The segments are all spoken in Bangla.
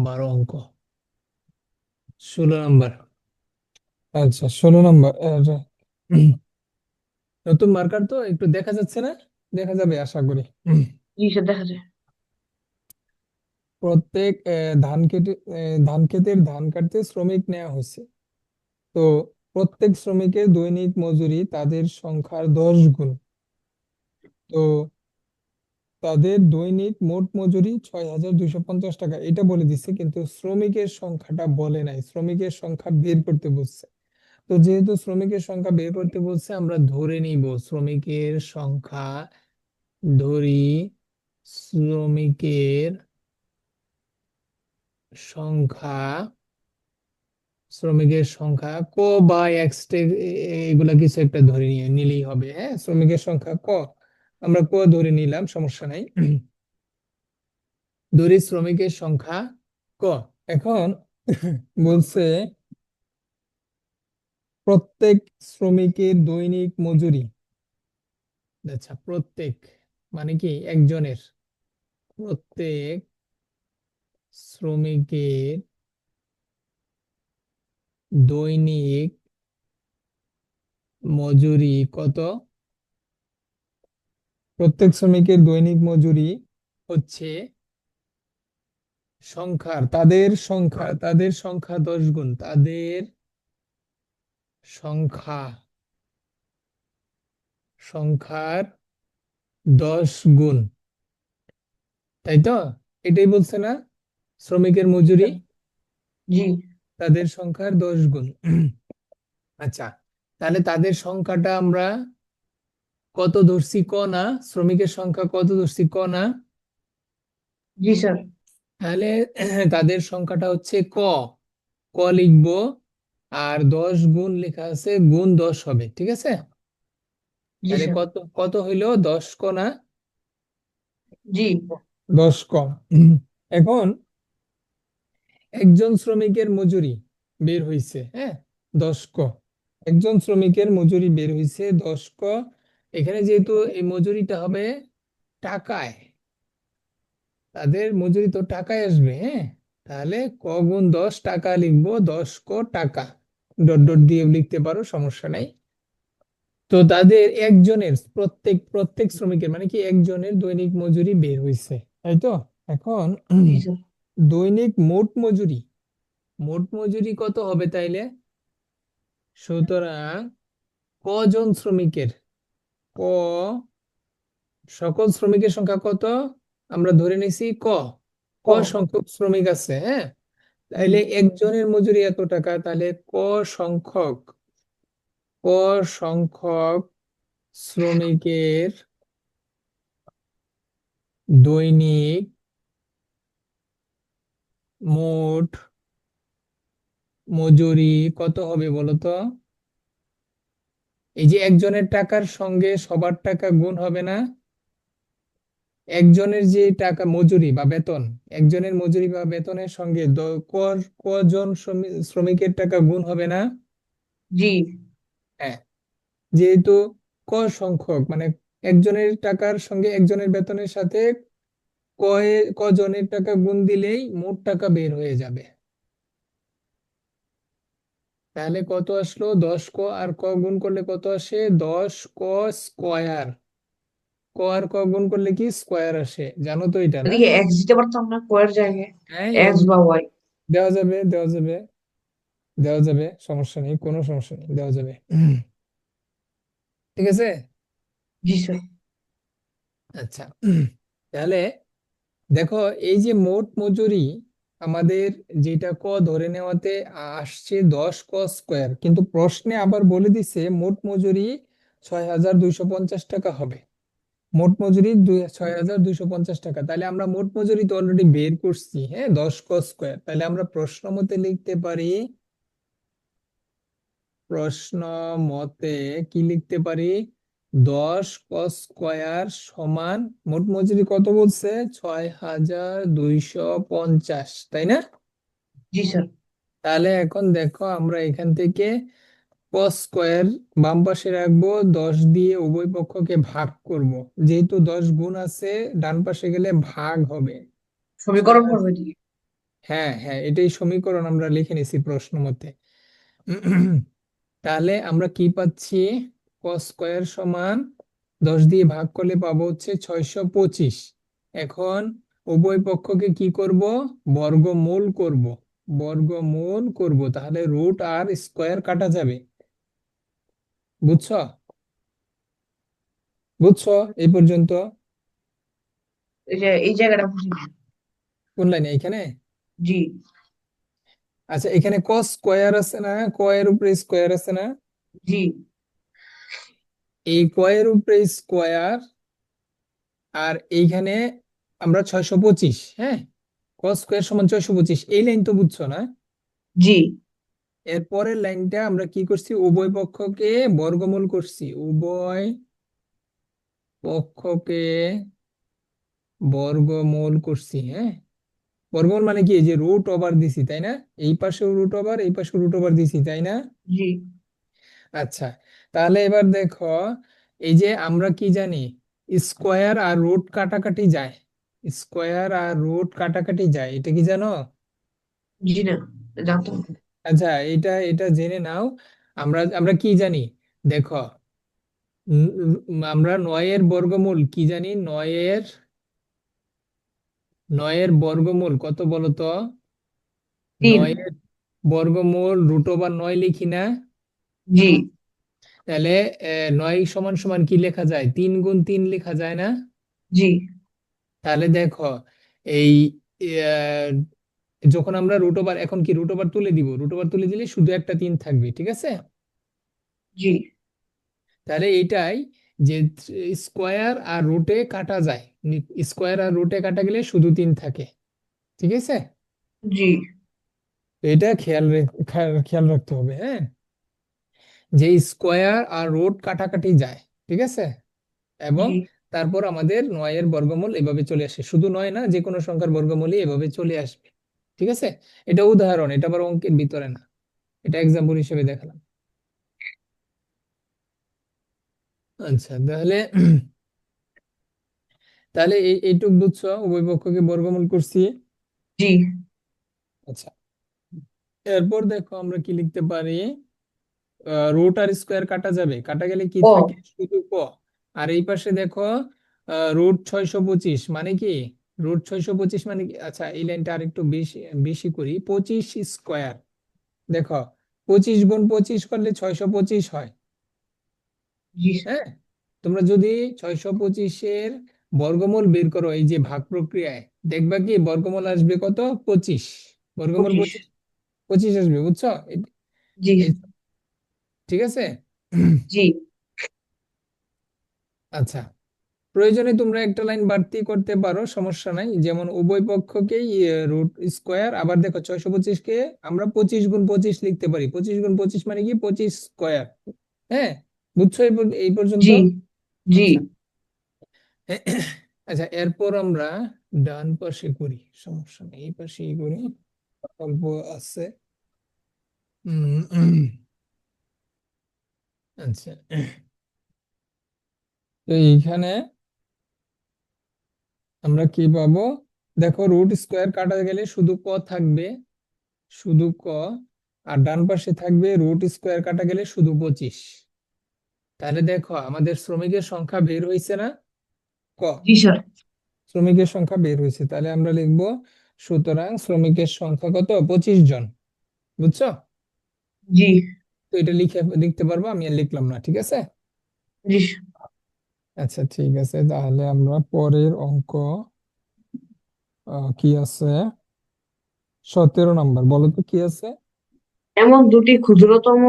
নম্বর অঙ্ক, 16 নম্বর। আচ্ছা, 16 নম্বর। নতুন মার্কার তো একটু দেখা যাচ্ছে না? দেখা যাবে আশা করি। জি স্যার, দেখা যায়। প্রত্যেক ধান ক্ষেতের ধান কাটতে শ্রমিক নেওয়া হয়েছে। তো প্রত্যেক শ্রমিকের দৈনিক মজুরি তাদের সংখ্যার 10 গুণ। তো তাদের দৈনিক মোট মজুরি 6,250 টাকা, এটা বলে দিচ্ছে, কিন্তু শ্রমিকের সংখ্যাটা বলে নাই, শ্রমিকের সংখ্যা বের করতে বলছে। তো যেহেতু শ্রমিকের সংখ্যা বের করতে বলছে, আমরা ধরে নিব শ্রমিকের সংখ্যা। ধরি শ্রমিকের সংখ্যা, শ্রমিকের সংখ্যা ক বা এক্স, এগুলা কিছু একটা ধরে নিয়ে নিলেই হবে। হ্যাঁ, শ্রমিকের সংখ্যা ক, আমরা ক ধরে নিলাম, সমস্যা নাই। ধরি শ্রমিকের সংখ্যা ক। এখন বলছে প্রত্যেক শ্রমিকের দৈনিক মজুরি। আচ্ছা, প্রত্যেক মানে কি একজনের, প্রত্যেক শ্রমিকের দৈনিক মজুরি কত? প্রত্যেক শ্রমিকের দৈনিক মজুরি হচ্ছে তাদের সংখ্যা 10 গুণ, তাদের সংখ্যার 10 গুণ, তাই তো? এটাই বলছে না, শ্রমিকের মজুরি জি তাদের সংখ্যার 10 গুণ। আচ্ছা, তাহলে তাদের সংখ্যাটা আমরা কত ধরছি? ক না? শ্রমিকের সংখ্যা কত ধরছি? ক না? জি স্যার। তাহলে তাদের সংখ্যাটা হচ্ছে ক। ক লিখবো, আর 10 গুণ লেখা আছে, গুণ 10 হবে, ঠিক আছে? জি তাহলে স্যার। কত কত হইলো? 10 ক না? জি 10 কম। এখন একজন শ্রমিকের মজুরি বের হইছে, হ্যাঁ, 10 ক। একজন শ্রমিকের মজুরি বের হইছে 10 ক। এখানে যেহেতু এই মজুরিটা হবে টাকায়, তাদের মজুরি তো টাকায় আসবে, হ্যাঁ, তাহলে ক গুণ 10 টাকা লিখবো, 10 ক টাকা। ডট ডট দিয়ে লিখতে পারো, সমস্যা নাই। তো তাদের একজনের, প্রত্যেক প্রত্যেক শ্রমিকের মানে কি একজনের দৈনিক মজুরি বের হইছে, তাই তো? এখন জি স্যার। দৈনিক মোট মজুরি, মোট মজুরি কত হবে তাইলে? সুতরাং কজন শ্রমিকের, ক, সকল শ্রমিকের সংখ্যা কত? আমরা ধরে নিছি ক, ক ক। সংখ্যক শ্রমিক আছে, হ্যাঁ। জি তাইলে একজনের মজুরি এত টাকা, তাহলে সংখ্যক ক সংখ্যক শ্রমিকের দৈনিক মোট মজুরি কত হবে বলো তো? এই যে একজনের টাকার সঙ্গে সবার টাকা গুণ হবে না? একজনের যে টাকা মজুরি বা বেতন, একজনের মজুরি বা বেতনের সঙ্গে কজন শ্রমিকের টাকা গুণ হবে না? জি হ্যাঁ, যেহেতু ক সংখ্যক মানে একজনের টাকার সঙ্গে একজনের বেতনের সাথে কজনের টাকা গুণ দিলেই মোট টাকা বের হয়ে যাবে। তাহলে কত আসলো? 10 ক আর ক গুণ করলে কত আসে? 10 ক স্কোয়ার। ক আর ক গুণ করলে কি স্কোয়ার আসে, জানো তো এটা, না? এদিকে এক্স দিতে পারতাম না কোয়ের জায়গায়? হ্যাঁ, এক্স বা ওয়াই। দেওয়া যাবে, দেওয়া যাবে, দেওয়া যাবে, সমস্যা নেই, কোনো সমস্যা নেই, দেওয়া যাবে। ঠিক আছে। জি স্যার। আচ্ছা, তাহলে দেখো, এই যে মোট মজুরি আমাদের, যেটা ক ধরে নেওয়াতে আসছে 10 ক স্কোয়ার, কিন্তু প্রশ্নে আবার বলে দিছে মোট মজুরি 6,250 টাকা হবে। মোট মজুরি 6,250 টাকা। তাহলে আমরা মোট মজুরি তো অলরেডি বের করছি, হ্যাঁ, 10 ক স্কোয়ার। তাহলে আমরা প্রশ্ন মতে লিখতে পারি, প্রশ্ন মতে কি লিখতে পারি? 10 ক স্কোয়ার সমান, মোট মজুরি কত বলছে? 6,250, তাই না? জি স্যার। তাহলে এখন দেখো, আমরা এখান থেকে ক স্কোয়ার বাম পাশে রাখবো, 10 দিয়ে উভয় পক্ষকে ভাগ করব। যেহেতু 10 গুণ আছে, ডান পাশে গেলে ভাগ হবে। ছয় সমীকরণ হাজার করবে এদিকে। হ্যাঁ হ্যাঁ, এটাই সমীকরণ আমরা লিখে নিছি প্রশ্ন মতে। তাহলে আমরা কি পাচ্ছি? কস স্কয়ার সমান 10 দিয়ে ভাগ করলে পাবো হচ্ছে 625। এখন উভয় পক্ষকে কি করব? বর্গমূল করব। বর্গমূল করব, তাহলে রুট আর স্কয়ার কাটা যাবে। বুঝছো? বুঝছো এই পর্যন্ত? এই জায়গাটা বুঝিনি। কোন লাইনে? এখানে? জি আচ্ছা, এখানে কস স্কয়ার আছে না, ক এর উপরে স্কয়ার আছে না? জি এই ক এর উপরে স্কয়ার, আর এইখানে আমরা 625, হ্যাঁ, কস স্কয়ার সমান 625, এই লাইন তো বুঝছো না? জি এর পরের লাইনটা আমরা কি করছি? উভয় পক্ষকে বর্গমূল করছি। উভয় পক্ষকে বর্গমূল করছি, হ্যাঁ। বর্গমূল মানে কি? এই যে রুট ওভার দিছি, তাই না? এই পাশেও রুট ওভার, এই পাশেও রুট ওভার দিছি, তাই না? জি আচ্ছা, তাহলে এবার দেখো, এই যে আমরা কি জানি, স্কোয়ার আর রুট কাটাকাটি যায়। স্কোয়ার আর রুট কাটাকাটি যায়, এটা কি জানো? জি না, জানতাম না। আচ্ছা, এটা এটা জেনে নাও। আমরা আমরা কি জানি? দেখো, আমরা নয়ের বর্গমূল কি জানি? নয়ের বর্গমূল কত বলো তো? 3। নয়ের বর্গমূল রুট ওভার 9 লিখি না? জি তাহলে 9 সমান সমান কি লেখা যায়? 3 গুণ 3 লেখা যায় না? জি তাহলে দেখো, এই আহ, যখন আমরা রুট ওভার, এখন কি রুট ওভার তুলে দিব? রুট ওভার তুলে দিলে শুধু একটা 3 থাকবে, ঠিক আছে? জি তাহলে এইটাই, যে স্কোয়ার আর রুটে কাটা যায়, স্কোয়ার আর রুটে কাটা গেলে শুধু 3 থাকে, ঠিক আছে? জি তো এটা খেয়াল রাখতে হবে, হ্যাঁ, যে স্কোয়ার আর রুট কাটাকাটি যায়, ঠিক আছে? এবং জি তারপর আমাদের 9 এর বর্গমূল এভাবে চলে আসে, শুধু 9 না, যে কোনো সংখ্যার বর্গমূলই এভাবে চলে আসবে, ঠিক আছে? এটা উদাহরণ, এটা আবার অঙ্কের ভিতরে না, এটা এক্সাম্পল হিসেবে দেখালাম। আচ্ছা, তাহলে তাহলে এইটুক বুঝছো, উভয় পক্ষকে বর্গমূল করছি। জি আচ্ছা, এরপর দেখো আমরা কি লিখতে পারি। রুট আর স্কোয়ার কাটা যাবে, কাটা গেলে কি ও থাকে? শুধু ক। আর এই পাশে দেখো, √625 মানে কি? √625 মানে কি? আচ্ছা, এই লাইনটা আর একটু বেশি বেশি করি, 25 স্কোয়ার। দেখো, 25 গুণ 25 করলে 625 হয়, জি হ্যাঁ। তোমরা যদি 625-এর বর্গমূল বের করো এই যে ভাগ প্রক্রিয়ায়, দেখবা কি বর্গমূল আসবে কত? 25। বর্গমূল 25। 25, 25 আসবে, বুঝছো? জি এই- ঠিক আছে। জি আচ্ছা, প্রয়োজনে তোমরা একটা লাইন বাড়তি করতে পারো, সমস্যা নাই, যেমন উভয় পক্ষকেই রুট স্কোয়ার, আবার দেখো 625-কে আমরা 25 গুণ 25 লিখতে পারি। 25 গুণ 25 মানে কি? 25 স্কোয়ার, হ্যাঁ। বুঝছো এই পর্যন্ত? জি জি আচ্ছা। আচ্ছা, এরপর আমরা ডান পাশে করি, সমস্যা নেই, এই পাশেই করি, অল্প আছে। উম, উম, আচ্ছা, তো এইখানে আমরা কি পাবো? দেখো, রুট স্কোয়ার কাটা গেলে শুধু ক থাকবে, শুধু ক। আর ডান পাশে থাকবে রুট স্কোয়ার কাটা গেলে শুধু 25। তাহলে দেখো, আমাদের শ্রমিকের সংখ্যা বের হয়েছে না? ক, জি স্যার। শ্রমিকের সংখ্যা বের হয়েছে, তাহলে আমরা লিখবো, সুতরাং শ্রমিকের সংখ্যা কত? 25 জন। বুঝছো? জি তো এটা লিখতে পারবো, আমি আর লিখলাম না, ঠিক আছে? জি আচ্ছা, ঠিক আছে, তাহলে আমরা পরের অঙ্ক কি আছে? 17 নাম্বার, বলো তো কি আছে? এমন দুটি ক্ষুদ্রতম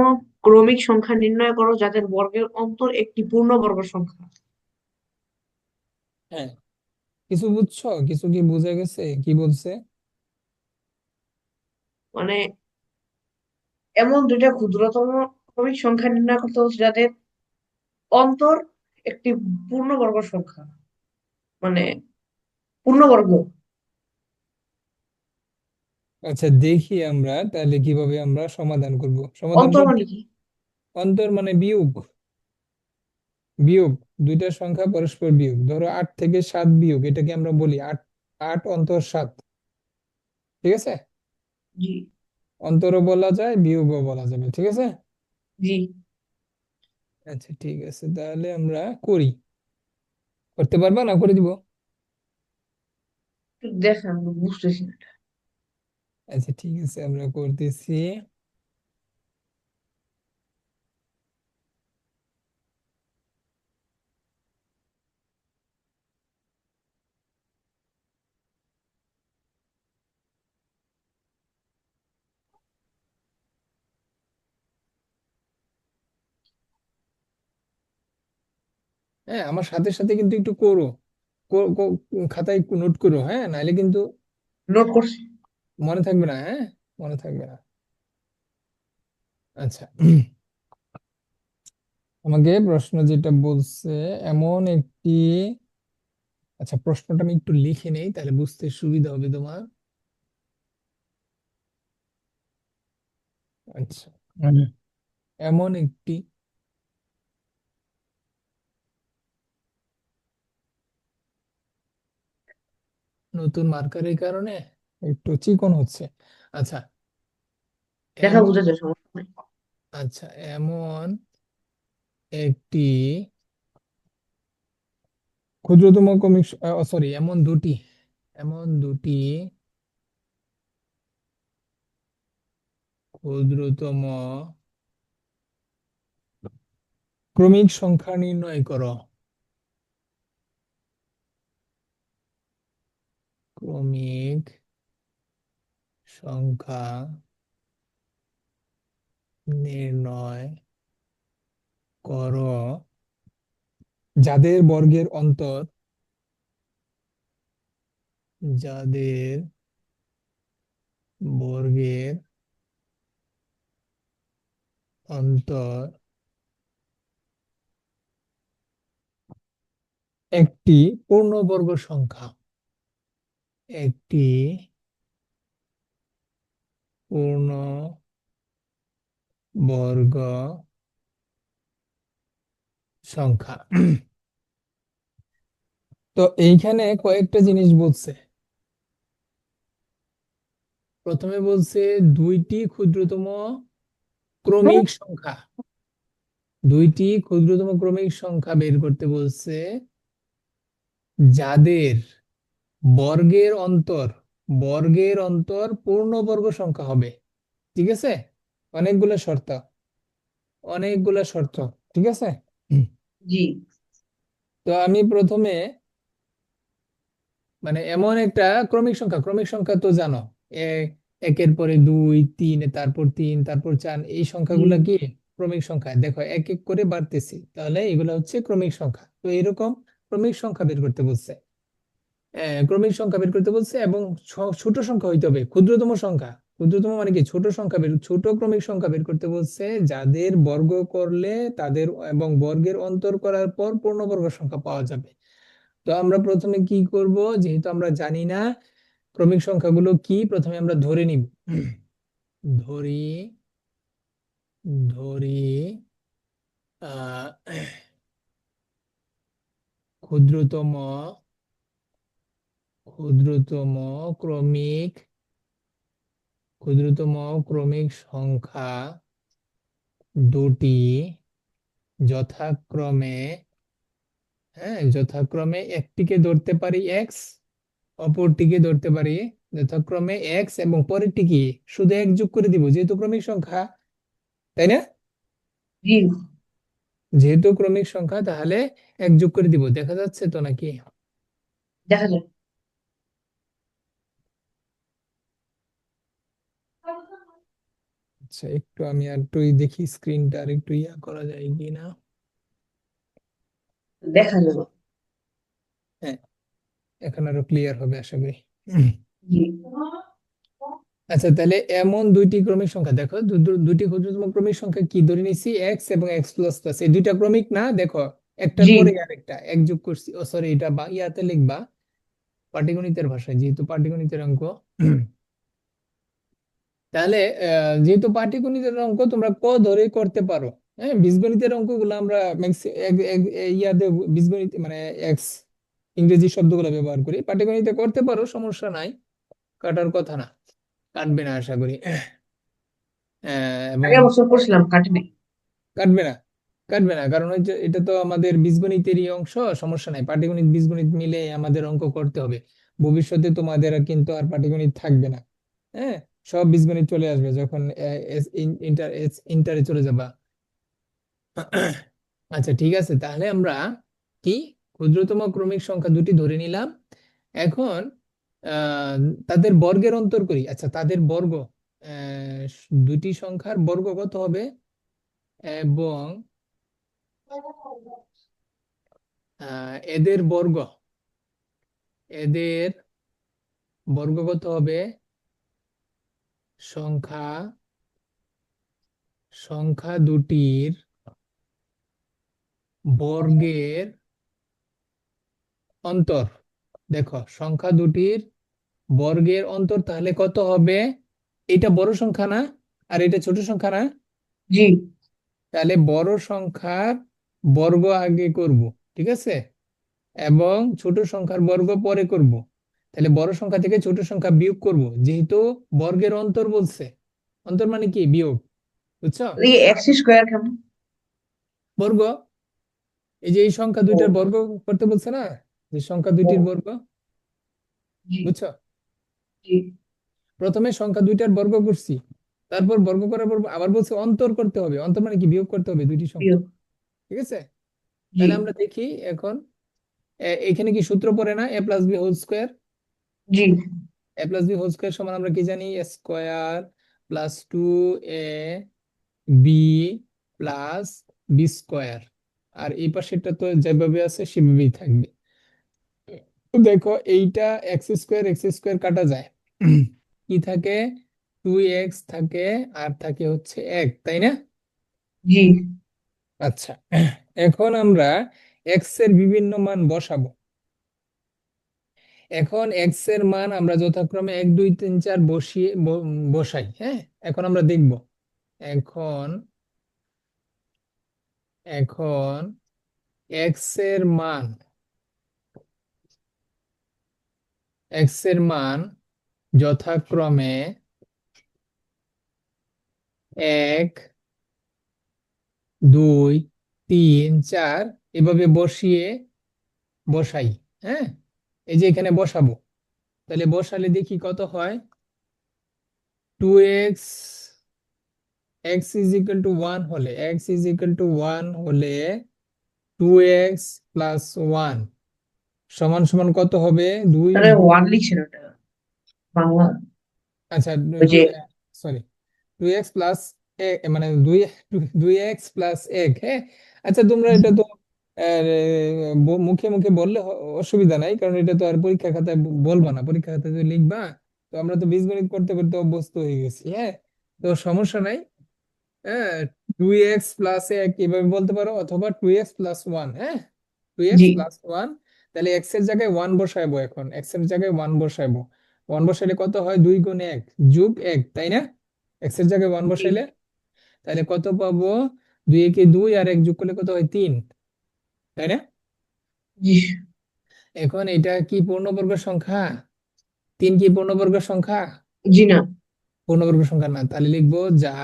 ক্রমিক সংখ্যা নির্ণয় করো যাদের বর্গের অন্তর একটি পূর্ণবর্গ সংখ্যা। হ্যাঁ, কিছু বুঝছো? কিছু কি বুঝে গেছে কি বলছে? মানে এমন দুইটা ক্ষুদ্রতম ক্রমিক সংখ্যা নির্ণয় করতে হচ্ছে যাদের অন্তর একটি পূর্ণবর্গ সংখ্যা, মানে পূর্ণবর্গ। আচ্ছা, দেখি আমরা তাহলে কিভাবে আমরা সমাধান করব। সমাধান অন্তর করতে, মানে কি? অন্তর মানে বিয়োগ। বিয়োগ, দুইটা সংখ্যা পরস্পর বিয়োগ, ধরো 8 থেকে 7 বিয়োগ, এটাকে আমরা বলি 8। 8 অন্তর 7, ঠিক আছে? জি। অন্তরও বলা যায়, বিয়োগও বলা যাবে, ঠিক আছে। জি। আচ্ছা ঠিক আছে, তাহলে আমরা করি। করতে পারবা না করে দিব? একটু দেখেন, আমি বুঝতেছি না। আচ্ছা ঠিক আছে, আমরা করতেছি। হ্যাঁ, আমার সাথে সাথে কিন্তু একটু করো, খাতায় নোট করো, হ্যাঁ, নাহলে কিন্তু নোট করছি। মনে থাকবে না, হ্যাঁ, মনে থাকবে না। আচ্ছা, আমাকে প্রশ্ন যেটা বলছে, এমন একটি, আচ্ছা প্রশ্নটা আমি একটু লিখে নেই, তাহলে বুঝতে সুবিধা হবে তোমার। আচ্ছা, এমন একটি নতুন মার্কারের কারণে একটু চিকন হচ্ছে। আচ্ছা, দেখা এমন, বুঝা যায়, সমস্যা নেই। আচ্ছা এমন একটি ক্ষুদ্রতম ক্রমিক, সরি, এমন দুটি ক্ষুদ্রতম ক্রমিক সংখ্যা নির্ণয় করো। ক্রমিক সংখ্যা নির্ণয় করো যাদের বর্গের অন্তর, যাদের বর্গের অন্তর একটি পূর্ণবর্গ সংখ্যা, একটি পূর্ণবর্গ সংখ্যা। তো এইখানে কয়েকটা জিনিস বলছে। প্রথমে বলছে দুইটি ক্ষুদ্রতম ক্রমিক সংখ্যা, দুইটি ক্ষুদ্রতম ক্রমিক সংখ্যা বের করতে বলছে যাদের বর্গের অন্তর, বর্গের অন্তর পূর্ণবর্গ সংখ্যা হবে, ঠিক আছে। অনেকগুলো শর্ত, অনেকগুলো শর্ত, ঠিক আছে। হুম। জি। তো আমি প্রথমে, মানে এমন একটা ক্রমিক সংখ্যা, ক্রমিক সংখ্যা তো জানো, একের পরে দুই, তিন, তারপর তিন, তারপর চার, এই জি। সংখ্যাগুলো কি ক্রমিক সংখ্যা। দেখো এক এক করে বাড়তেছি, তাহলে এগুলো হচ্ছে ক্রমিক সংখ্যা। তো এরকম ক্রমিক সংখ্যা বের করতে বলছে, ক্রমিক সংখ্যা বের করতে বলছে, এবং ছোট সংখ্যা হইতে হবে, ক্ষুদ্রতম সংখ্যা। ক্ষুদ্রতম মানে কি, ছোট সংখ্যা ছোট ক্রমিক সংখ্যা বের করতে বলছে যাদের বর্গ করলে তাদের, এবং বর্গের অন্তর করার পর পূর্ণবর্গ সংখ্যা পাওয়া যাবে। তো আমরা প্রথমে কি করব, যেহেতু আমরা জানি না ক্রমিক সংখ্যাগুলো কি, প্রথমে আমরা ধরে নিব। ধরি, ধরি আহ ক্ষুদ্রতম, ক্ষুদ্রতম ক্রমিক, ক্ষুদ্রতম ক্রমিক সংখ্যা দুটি যথাক্রমে, হ্যাঁ যথাক্রমে একটিকে ধরতে পারি এক্স, অপরটিকে ধরতে পারি যথাক্রমে এক্স, এবং পরেরটি কি, শুধু এক যোগ করে দিব যেহেতু ক্রমিক সংখ্যা, তাই না। জি। যেহেতু ক্রমিক সংখ্যা, তাহলে এক যোগ করে দিব, দেখা যাচ্ছে তো নাকি? দেখা যায়। আচ্ছা, একটু আমি আর একটু দেখি স্ক্রিনটা আর একটু ইয়া করা যায় কিনা। দেখা যাবে। হ্যাঁ, এখন আরো ক্লিয়ার হবে আশা করি। জি। আচ্ছা, তাহলে এমন দুইটি ক্রমিক সংখ্যা, দেখো দুইটি ক্ষুদ্রতম ক্রমিক সংখ্যা কি ধরে নিছি, এক্স এবং এক্স প্লাস প্লাস, এই দুইটা ক্রমিক না, দেখো একটার জি। পরে আরেকটা এক যোগ করছি, ও সরি, এটা বা ইয়াতে লিখবা পাটিগণিতের ভাষায়, যেহেতু পাটিগণিতের অঙ্ক। তাহলে যেহেতু পাটিগণিতের অঙ্ক তোমরা ক ধরে করতে পারো, হ্যাঁ, বীজগণিতের অঙ্কগুলো আমরা ইয়াতে বীজগণিত মানে এক্স ইংরেজি শব্দগুলো ব্যবহার করি, পাটিগণিতে করতে পারো, সমস্যা নাই, কাটার কথা না। কাটবে না আশা করি। এবং আগের বছর পড়ছিলাম, কাটেনি। কাটবে না, কাটবে না, কারণ হচ্ছে এটা তো আমাদের বীজগণিতেরই অংশ, সমস্যা নাই। পাটিগণিত বীজগণিত মিলে আমাদের অঙ্ক করতে হবে। ভবিষ্যতে তোমাদের আর কিন্তু আর পাটিগণিত থাকবে না। হ্যাঁ, সব বীজগণিত চলে আসবে যখন ইন্টারে চলে যাবা। আচ্ছা ঠিক আছে, তাহলে আমরা কি ক্ষুদ্রতম ক্রমিক সংখ্যা দুটি ধরে নিলাম। এখন আহ তাদের বর্গের অন্তর করি। আচ্ছা, তাদের বর্গ, দুটি সংখ্যার বর্গ কত হবে, এবং এদের বর্গ, এদের বর্গ কত হবে, সংখ্যা সংখ্যা দুটির বর্গের অন্তর। দেখো, সংখ্যা দুটির বর্গের অন্তর তাহলে কত হবে, এটা বড় সংখ্যা না, আর এটা ছোট সংখ্যা না। জি তাহলে বড় সংখ্যার বর্গ আগে করব, ঠিক আছে, এবং ছোট সংখ্যার বর্গ পরে করব। তাহলে বড় সংখ্যা থেকে ছোট সংখ্যা বিয়োগ করব, যেহেতু বর্গের অন্তর বলছে। অন্তর মানে কি, বিয়োগ, বুঝছো? এই এক্স স্কোয়ার কেমন? বর্গ, এই যে এই সংখ্যা ও, দুইটার বর্গ করতে বলছে না, যে সংখ্যা ও, দুইটির বর্গ, জি বুঝছো? জি প্রথমে সংখ্যা দুইটার বর্গ করছি, তারপর বর্গ করার পর আবার বলছে অন্তর করতে হবে। অন্তর মানে কি, বিয়োগ করতে হবে দুইটি সংখ্যা, বিয়োগ, ঠিক আছে। জি তাহলে আমরা দেখি এখন, এখানে কি সূত্র পড়ে না, A plus B whole square. জি A plus B whole square সমান আমরা কি জানি, A square plus 2a B plus B square. আর এই পাশেরটা তো যেভাবে আছে সেভাবেই থাকবে। তো দেখো, এইটা এক্স স্কোয়ার কাটা যায়, কি থাকে, 2x থাকে, আর থাকে হচ্ছে 1, তাই না? জি আচ্ছা, এখন আমরা এক্স এর বিভিন্ন মান বসাবো। এখন এক্স এর মান আমরা যথাক্রমে 1 2 3 4 বসিয়ে বসাই। হ্যাঁ, এখন আমরা দেখব। এখন এখন এক্স এর মান, এক্স এর মান যথাক্রমে 1 2 3 4 এভাবে বসাই। হ্যাঁ, এই যে এখানে বসাবো, তাহলে বসালে দেখি কত হয়। 2x, x is equal to 1 হলে, এক্স ইজ ইকুয়াল টু 1 হলে 2x প্লাস 1 সমান সমান কত হবে, 2 তাহলে ওয়ান লিখছিল এটা বাংলা, আচ্ছা, ওই যে, সরি, 2x প্লাস মানে 2x প্লাস 1। হ্যাঁ, আচ্ছা, তোমরা এটা তো মুখে মুখে বললে অসুবিধা নাই, কারণ এটা তো আর পরীক্ষা খাতায় বলবা না, পরীক্ষা খাতায় তো লিখবা। তো আমরা তো বীজগণিত করতে করতে অভ্যস্ত হয়ে গেছি। হ্যাঁ, তো সমস্যা নাই। হ্যাঁ, 2x প্লাস 1 এভাবে বলতে পারো, অথবা 2x প্লাস 1। হ্যাঁ, 2x জি প্লাস 1। তাহলে x এর জায়গায় 1 বসাইবো, এখন x এর জায়গায় 1 বসাইবো। 1 বসাইলে কত হয়, 2 গুণ 1 যোগ 1, তাই না? x এর জায়গায় 1 জি বসাইলে তাহলে কত পাবো, 2 একে 2 আর 1 যোগ করলে কত হয়, 3, তাই না? জি এখন এটা কি পূর্ণবর্গ সংখ্যা, 3 কি পূর্ণবর্গ সংখ্যা? জি না, পূর্ণবর্গ সংখ্যা না, তাহলে লিখবো যা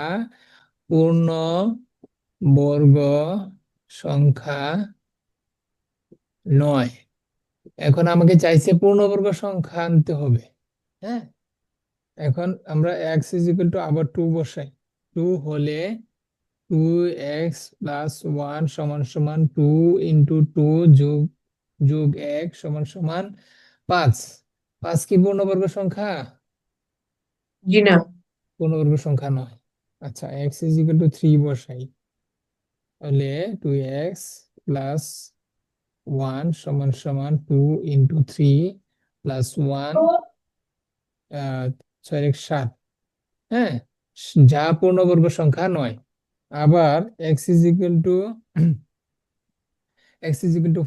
পূর্ণ বর্গ সংখ্যা নয়। এখন আমাকে চাইছে পূর্ণবর্গ সংখ্যা আনতে হবে। হ্যাঁ, এখন আমরা এক্স ইজ ইকুয়াল টু আবার 2 বসাই। 2 হলে 2x প্লাস 1 সমান সমান 2 ইন্টু 2 যোগ যোগ 1 সমান সমান 5। 5 কি পূর্ণবর্গ সংখ্যা? জি না, পূর্ণবর্গ সংখ্যা নয়। আচ্ছা, এক্স ইজ ইকুয়াল টু 3 বসাই, তাহলে 2x প্লাস 1 সমান সমান 2 ইন্টু 3 প্লাস 1, 6 হ্যাঁ, যা পূর্ণবর্গ সংখ্যা নয়। আবার এক্স ইজ ইকুয়াল টু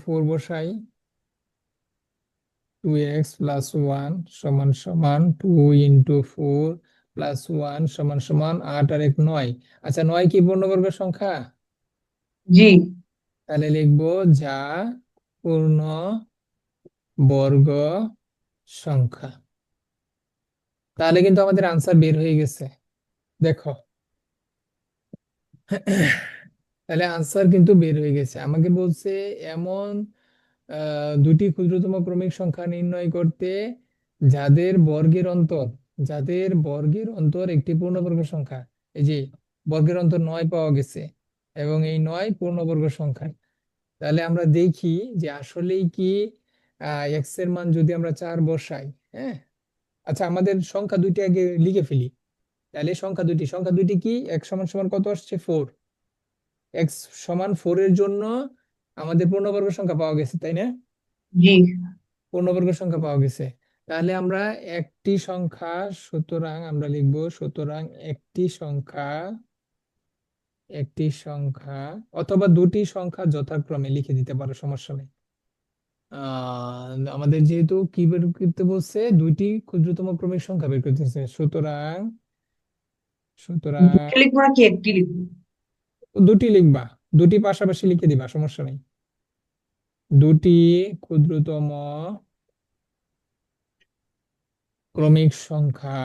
4 বসাই, 2x প্লাস 1 সমান সমান 2 ইন্টু 4 প্লাস 1 সমান সমান 8 আর 1 9। আচ্ছা, 9 কি পূর্ণবর্গ সংখ্যা? জি তাহলে লিখবো যা পূর্ণ বর্গ সংখ্যা। তাহলে কিন্তু আমাদের আনসার বের হয়ে গেছে। দেখো, তাহলে আনসার কিন্তু বের হয়ে গেছে। আমাকে বলছে এমন দুটি ক্ষুদ্রতম ক্রমিক সংখ্যা নির্ণয় করতে যাদের বর্গের অন্তর যাদের বর্গের অন্তর একটি পূর্ণবর্গ সংখ্যা। এই যে বর্গের অন্তর 9 পাওয়া গেছে, এবং এই 9 পূর্ণবর্গ সংখ্যা। তাহলে আমরা দেখি যে আসলেই কি এক্স এর মান যদি আমরা 4 বসাই, হ্যাঁ। আচ্ছা, আমাদের সংখ্যা দুইটি আগে লিখে ফেলি। তাহলে সংখ্যা দুইটি কি? এক্স সমান সমান কত আসছে? 4। এক্স সমান 4 এর জন্য আমাদের পূর্ণবর্গ সংখ্যা পাওয়া গেছে, তাই না? জি পূর্ণবর্গ সংখ্যা পাওয়া গেছে। তাহলে আমরা একটি সংখ্যা, সুতরাং আমরা লিখব, সুতরাং একটি সংখ্যা অথবা দুটি সংখ্যা যথাক্রমে লিখে দিতে পারো, সমস্যা নেই। আমাদের যেহেতু কি বের করতে বলছে, দুইটি ক্ষুদ্রতম ক্রমিক সংখ্যা বের করতেছে, সুতরাং সুতরাং দুটি লিখবো নাকি একটি লিখবো? দুটি লিখবা, দুটি পাশাপাশি লিখে দিবা, সমস্যা নেই। দুটি ক্ষুদ্রতম ক্রমিক সংখ্যা,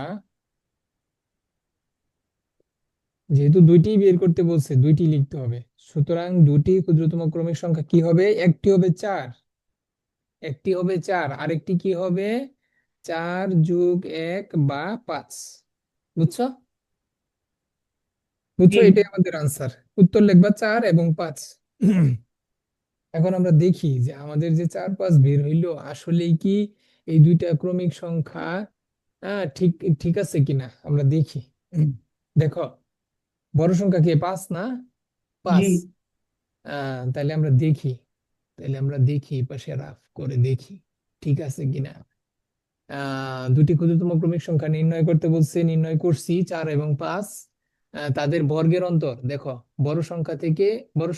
যেহেতু দুইটি বের করতে বলছে দুইটি লিখতে হবে, সুতরাং দুটি ক্ষুদ্রতম ক্রমিক সংখ্যা কি হবে? একটি হবে চার, আরেকটি কি হবে? 4+1 বা 5। বুঝছো? জি এটাই আমাদের আনসার। উত্তর লিখবা 4 এবং 5। এখন আমরা দেখি যে আমাদের যে 4-5 বের হইলো, আসলেই কি এই দুইটা ক্রমিক সংখ্যা ঠিক ঠিক আছে কিনা আমরা দেখি। দেখো, বড় সংখ্যা কি 5 না? জি 5। তাহলে আমরা দেখি এই পাশে রাফ করে দেখি ঠিক আছে কিনা। দুটি ক্ষুদ্রতম ক্রমিক সংখ্যা নির্ণয় করতে বলছে, নির্ণয় করছি 4 এবং 5। তাদের বর্গের অন্তর দেখো, বড়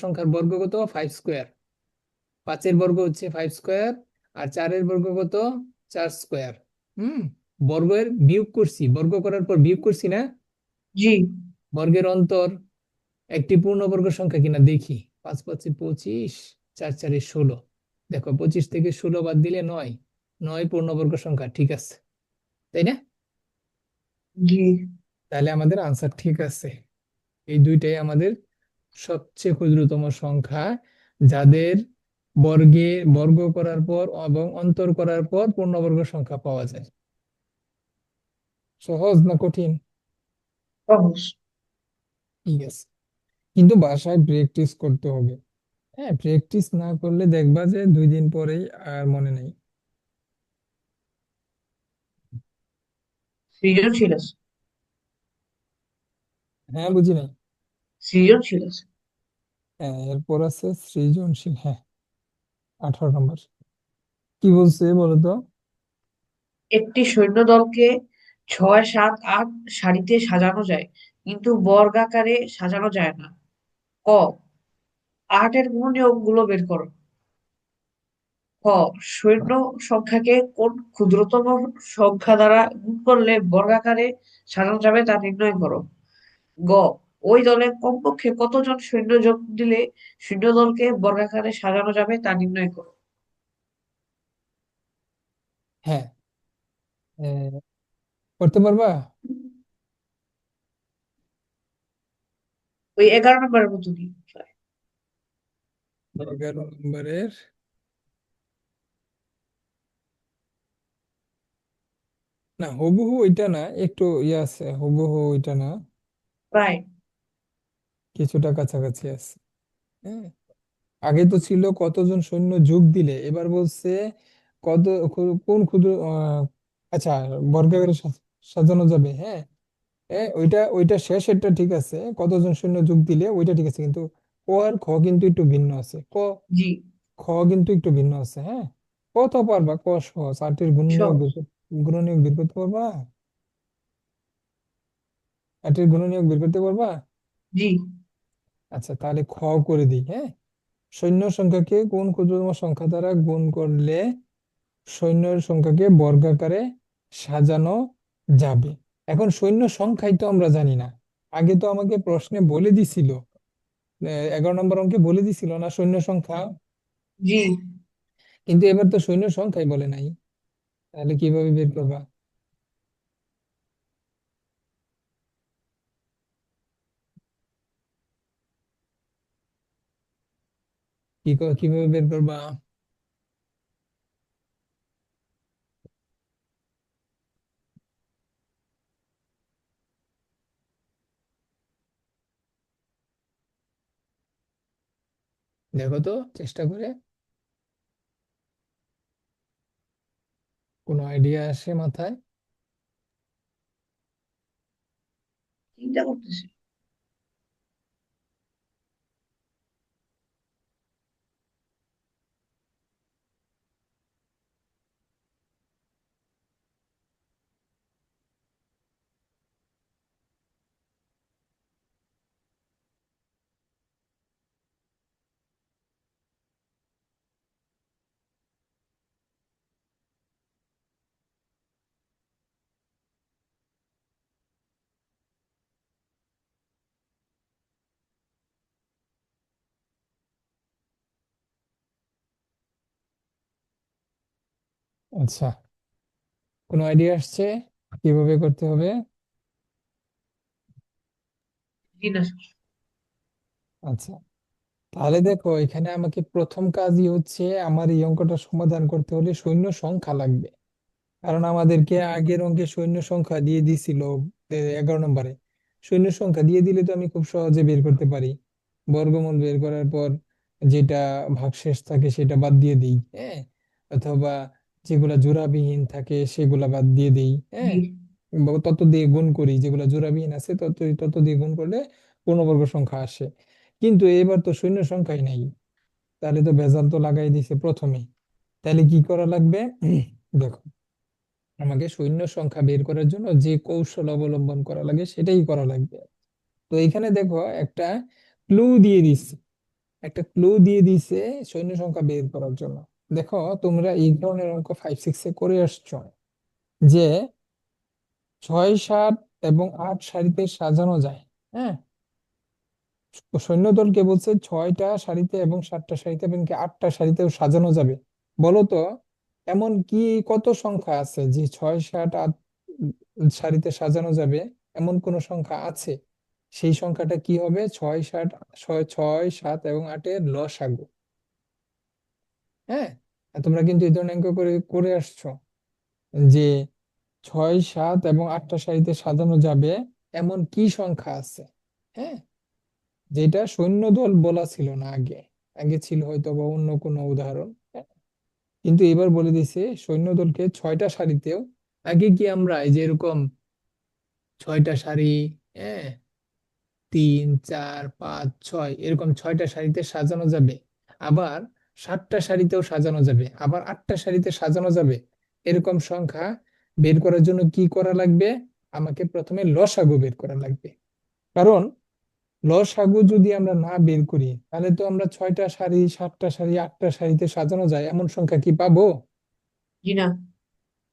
সংখ্যার বর্গ কত? 5 স্কোয়ার। 5-এর বর্গ হচ্ছে 5 স্কোয়ার, আর 4-এর বর্গ কত? 4 স্কোয়ার। হুম। বিয়োগ করছি, বর্গ করার পর বিয়োগ করছি না? জি বর্গের অন্তর একটি পূর্ণবর্গ সংখ্যা কিনা দেখি। 5×5 = 25, 4×4 = 16। দেখো, 25 থেকে 16 বাদ দিলে 9। 9 পূর্ণবর্গ সংখ্যা, ঠিক আছে, তাই না? জি তাহলে আমাদের আনসার ঠিক আছে। এই দুইটাই আমাদের সবচেয়ে ক্ষুদ্রতম সংখ্যা, যাদের বর্গ করার পর এবং অন্তর করার পর পূর্ণবর্গ সংখ্যা পাওয়া যায়। সহজ না কঠিন? সহজ। ঠিক আছে, কিন্তু বাসায় প্র্যাকটিস করতে হবে। হ্যাঁ, প্র্যাকটিস না করলে দেখবা যে 2 দিন পরেই আর মনে নেই। সৃজনশীল আছে। হ্যাঁ, বুঝি নাই। সৃজনশীল আছে। হ্যাঁ, এরপর আছে সৃজনশীল, হ্যাঁ, 18 নম্বর। কি বলছে বলো তো? একটি সৈন্যদলকে 6, 7, 8 সারিতে সাজানো যায়, কিন্তু বর্গাকারে সাজানো যায় না। ক, 8-এর গুণনীয়ক গুলো বের করো। খ, সৈন্য সংখ্যাকে কোন ক্ষুদ্রতম সংখ্যা দ্বারা গুণ করলে বর্গাকারে সাজানো যাবে তা নির্ণয় করো। গ, ওই দলে কমপক্ষে কতজন সৈন্য যোগ দিলে সৈন্যদলকে বর্গাকারে সাজানো যাবে তা নির্ণয় করো। হ্যাঁ, করতে পারবা? ওই 11 নম্বরের মতনই। 11 নম্বরের, না হুবহু ওইটা না, একটু ইয়ে আছে, হুবহু ওইটা না, প্রায়। কিছুটা কাছাকাছি আছে। হ্যাঁ, আগে তো ছিল কতজন সৈন্য যোগ দিলে, এবার বলছে কত, কোন ক্ষুদ্র আচ্ছা, বর্গাকারে সাজানো যাবে, হ্যাঁ। ওইটা ওইটা শেষেরটা ঠিক আছে, কতজন সৈন্য যোগ দিলে ওইটা ঠিক আছে, কিন্তু ক আর খ কিন্তু একটু ভিন্ন আছে। জি খ কিন্তু একটু ভিন্ন আছে, হ্যাঁ। কত পারবা? ক সহজ, 8-এর সহজ। গুণনীয়ক বের করতে পারবা? 8-এর গুণনীয়ক বের করতে পারবা? জি আচ্ছা, তাহলে খ করে দিই, হ্যাঁ। সৈন্য সংখ্যাকে কোন ক্ষুদ্রতম সংখ্যা দ্বারা গুণ করলে সৈন্যের সংখ্যাকে বর্গাকারে সাজানো যাবে? এখন সৈন্য সংখ্যাই তো আমরা জানি না। আগে তো আমাকে প্রশ্নে বলে দিছিল, 11 নম্বর অঙ্কে বলে দিছিল না সৈন্য সংখ্যা, জি কিন্তু এবার তো সৈন্য সংখ্যাই বলে নাই। তাহলে কিভাবে বের করবা? কিভাবে বের করবা? দেখো তো চেষ্টা করে, কোনো আইডিয়া আসে মাথায়? চিন্তা করতেছি। আচ্ছা, কোনো আইডিয়া আসছে কিভাবে করতে হবে? জি না। আচ্ছা, তাহলে দেখো এখানে আমাকে প্রথম কাজই হচ্ছে আমার এই অঙ্কটা সমাধান করতে হলে সৈন্য সংখ্যা লাগবে। কারণ আমাদেরকে আগের অঙ্কে সৈন্য সংখ্যা দিয়ে দিছিল 11 নম্বরে। সৈন্য সংখ্যা দিয়ে দিলে তো আমি খুব সহজে বের করতে পারি। বর্গমূল বের করার পর যেটা ভাগশেষ থাকে সেটা বাদ দিয়ে দিই, হ্যাঁ, অথবা যেগুলা জোড়াবিহীন থাকে সেগুলা বাদ দিয়ে দিই, জি। হ্যাঁ, বা তত দিয়ে গুণ করি, যেগুলা জোড়াবিহীন আছে তত তত দিয়ে গুণ করলে পূর্ণবর্গ সংখ্যা আসে। কিন্তু এবার তো শূন্য সংখ্যাই নাই, তাহলে তো ভেজাল তো লাগাই দিছে প্রথমেই। তাহলে কি করা লাগবে? দেখো, আমাকে শূন্য সংখ্যা বের করার জন্য যে কৌশল অবলম্বন করা লাগে সেটাই করা লাগবে। তো এখানে দেখো একটা ক্লু দিয়ে দিচ্ছে, একটা ক্লু দিয়ে দিছে শূন্য সংখ্যা বের করার জন্য। দেখো, তোমরা এই ধরনের অঙ্ক 5, 6-এ করে আসছো, যে 6, 7 এবং 8 সারিতে সাজানো যায়। হ্যাঁ, সৈন্যদলকে বলছে 6টা সারিতে এবং 7টা সারিতে এবং কি 8টা সারিতেও সাজানো যাবে। বলো তো, এমন কি কত সংখ্যা আছে যে 6, 7, 8 সারিতে সাজানো যাবে? এমন কোন সংখ্যা আছে? সেই সংখ্যাটা কি হবে? 6, 7 এবং 8-এর লসাগু। হ্যাঁ, আর তোমরা কিন্তু এই ধরনের অঙ্ক করে করে আসছো, যে 6, 7 এবং 8টা সারিতে সাজানো যাবে এমন কি সংখ্যা আছে? হ্যাঁ, যেটা সৈন্যদল বলা ছিল না আগে, আগে ছিল হয়তো বা অন্য কোনো উদাহরণ, হ্যাঁ? কিন্তু এবার বলে দিছে সৈন্যদলকে 6টা সারিতেও। আগে কি আমরা এই যে এরকম 6টা সারি, হ্যাঁ, 3, 4, 5, 6 এরকম 6টা সারিতে সাজানো যাবে, আবার 7টা সারিতেও সাজানো যাবে, আবার 8টা সারিতে সাজানো যাবে, এরকম সংখ্যা বের করার জন্য কি করা লাগবে? আমাকে প্রথমে লসাগু বের করা লাগবে। কারণ লসাগু যদি আমরা না বের করি তাহলে তো আমরা 6টা সারি, 7টা সারি, 8টা সারিতে সাজানো যায় এমন সংখ্যা কি পাবো? জি না।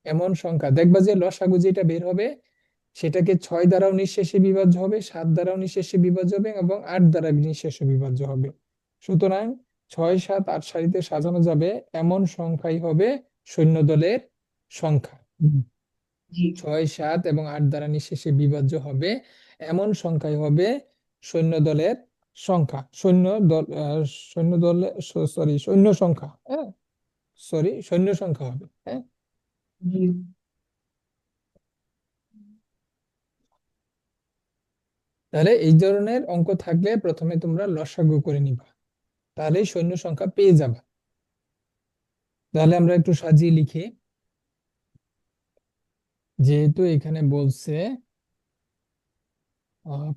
এমন সংখ্যা দেখবা যে লসাগু যেটা বের হবে সেটাকে 6 দ্বারাও নিঃশেষে বিভাজ্য হবে, 7 দ্বারাও নিঃশেষে বিভাজ্য হবে এবং 8 দ্বারা নিঃশেষে বিভাজ্য হবে। সুতরাং 6, 7, 8 সারিতে সাজানো যাবে এমন সংখ্যাই হবে সৈন্যদলের সংখ্যা। 6, 7 এবং 8 দ্বারা নিঃশেষে বিভাজ্য হবে এমন সংখ্যাই হবে সৈন্যদলের সংখ্যা। সৈন্য দলে, সরি, সৈন্য সংখ্যা, হ্যাঁ, সরি, সৈন্য সংখ্যা হবে, হ্যাঁ। জি। তাহলে এই ধরনের অঙ্ক থাকলে প্রথমে তোমরা লসাগু করে নিবা, তাহলেই সৈন্য সংখ্যা পেয়ে যাবা। তাহলে আমরা একটু সাজিয়ে লিখি। যেহেতু এখানে বলছে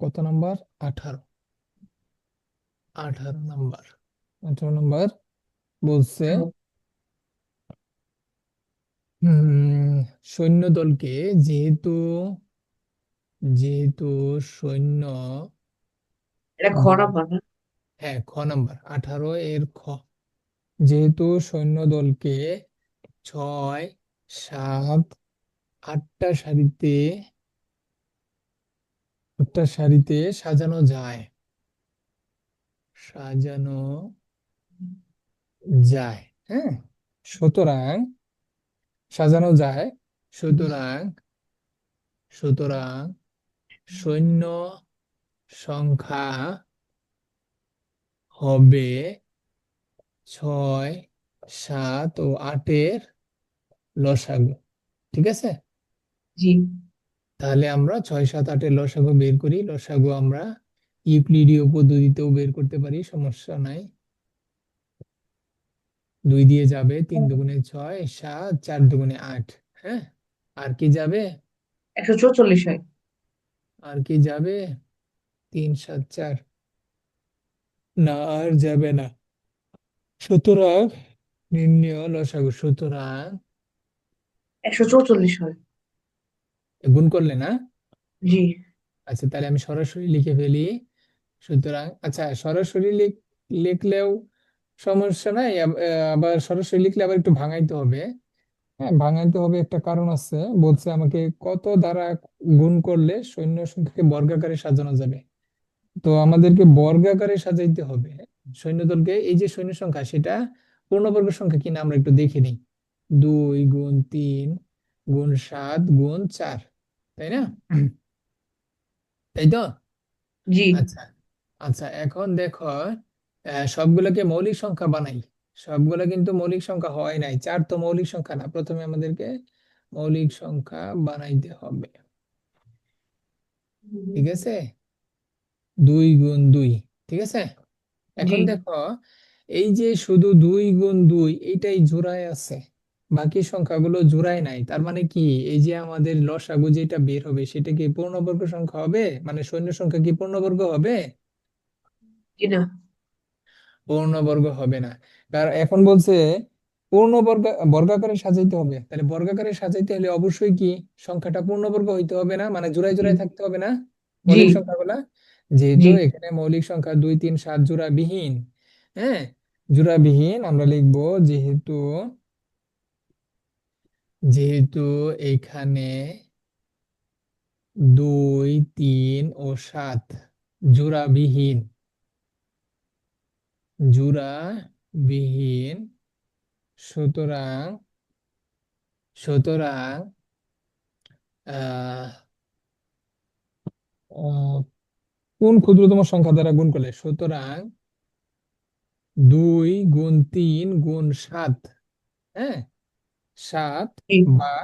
কত নাম্বার? 18, 18 নাম্বার, 18 নাম্বার বলছে সৈন্যদলকে, যেহেতু যেহেতু সৈন্য এটা খ দল, নাম্বার না? হ্যাঁ, খ নাম্বার, 18 এর খ। যেহেতু সৈন্যদলকে 6, 7, 8টা সারিতে, 8টা সারিতে সাজানো যায়, সাজানো যায়, হ্যাঁ, সুতরাং সাজানো যায়, সুতরাং সুতরাং সৈন্য সংখ্যা হবে ছয়, 7 ও 8-এর লসাগু। ঠিক আছে, জি। তাহলে আমরা 6, 7, 8-এর লসাগু বের করি। লসাগু আমরা ইউক্লিডীয় পদ্ধতিতেও বের করতে পারি, সমস্যা নাই। 2 দিয়ে যাবে, 3 দুগুণে 6, 7, 4 দুগুণে 8। হ্যাঁ, আর কি যাবে? 144 হয়। আর কি যাবে? 3, 7, 4। না, আর যাবে না। সুতরাং নির্ণয় লসাগু, সুতরাং 144 হয়। গুণ করলে না? জি। আচ্ছা, তাহলে আমি সরাসরি লিখে ফেলি। সুতরাং আচ্ছা, সরাসরি লিখলেও সমস্যা নাই, আবার সরাসরি লিখলে আবার একটু ভাঙাইতে হবে। হ্যাঁ, ভাঙাইতে হবে, একটা কারণ আছে। বলছে আমাকে কত দ্বারা গুণ করলে সৈন্য সংখ্যাকে বর্গাকারে সাজানো যাবে। তো আমাদেরকে বর্গাকারে সাজাইতে হবে সৈন্যদলকে। এই যে সৈন্য সংখ্যা, সেটা পূর্ণবর্গ সংখ্যা কিনা আমরা একটু দেখে নিই। 2 গুণ 3 গুণ 7 গুণ 4, তাই না? তাই তো? জি। আচ্ছা, আচ্ছা, এখন দেখো, সবগুলোকে মৌলিক সংখ্যা বানাই। সবগুলো কিন্তু মৌলিক সংখ্যা হয় নাই, 4 তো মৌলিক সংখ্যা না। প্রথমে আমাদেরকে মৌলিক সংখ্যা বানাইতে হবে। ঠিক আছে, 2 গুণ 2, ঠিক আছে। জি। এখন দেখো, এই যে শুধু 2 গুণ 2 এইটাই জোড়ায় আছে, বাকি সংখ্যাগুলো জোড়ায় নাই। তার মানে কি, এই যে আমাদের লসাগু যেটা বের হবে সেটা কি পূর্ণবর্গ সংখ্যা হবে? মানে সৈন্য সংখ্যা কি পূর্ণবর্গ হবে? জি না। পূর্ণবর্গ হবে না। কারণ এখন বলছে বর্গাকারে সাজাইতে হবে। তাহলে বর্গাকারে সাজাইতে হলে অবশ্যই কি সংখ্যাটা পূর্ণবর্গ হইতে হবে না? মানে জোড়ায় জি। জোড়ায় থাকতে হবে না জি। মৌলিক সংখ্যাগুলা? যেহেতু জি। এখানে মৌলিক সংখ্যা 2, 3, 7 জোড়া বিহীন। হ্যাঁ, জোড়া বিহীন আমরা লিখবো, যেহেতু যেহেতু এখানে 2, 3 ও 7 জোড়া বিহীন, জোড়া বিহীন, সুতরাং সুতরাং আহ আহ, কোন ক্ষুদ্রতম সংখ্যা দ্বারা গুণ করলে, সুতরাং 2 গুণ 3 গুণ 7, হ্যাঁ, 7 জি। বা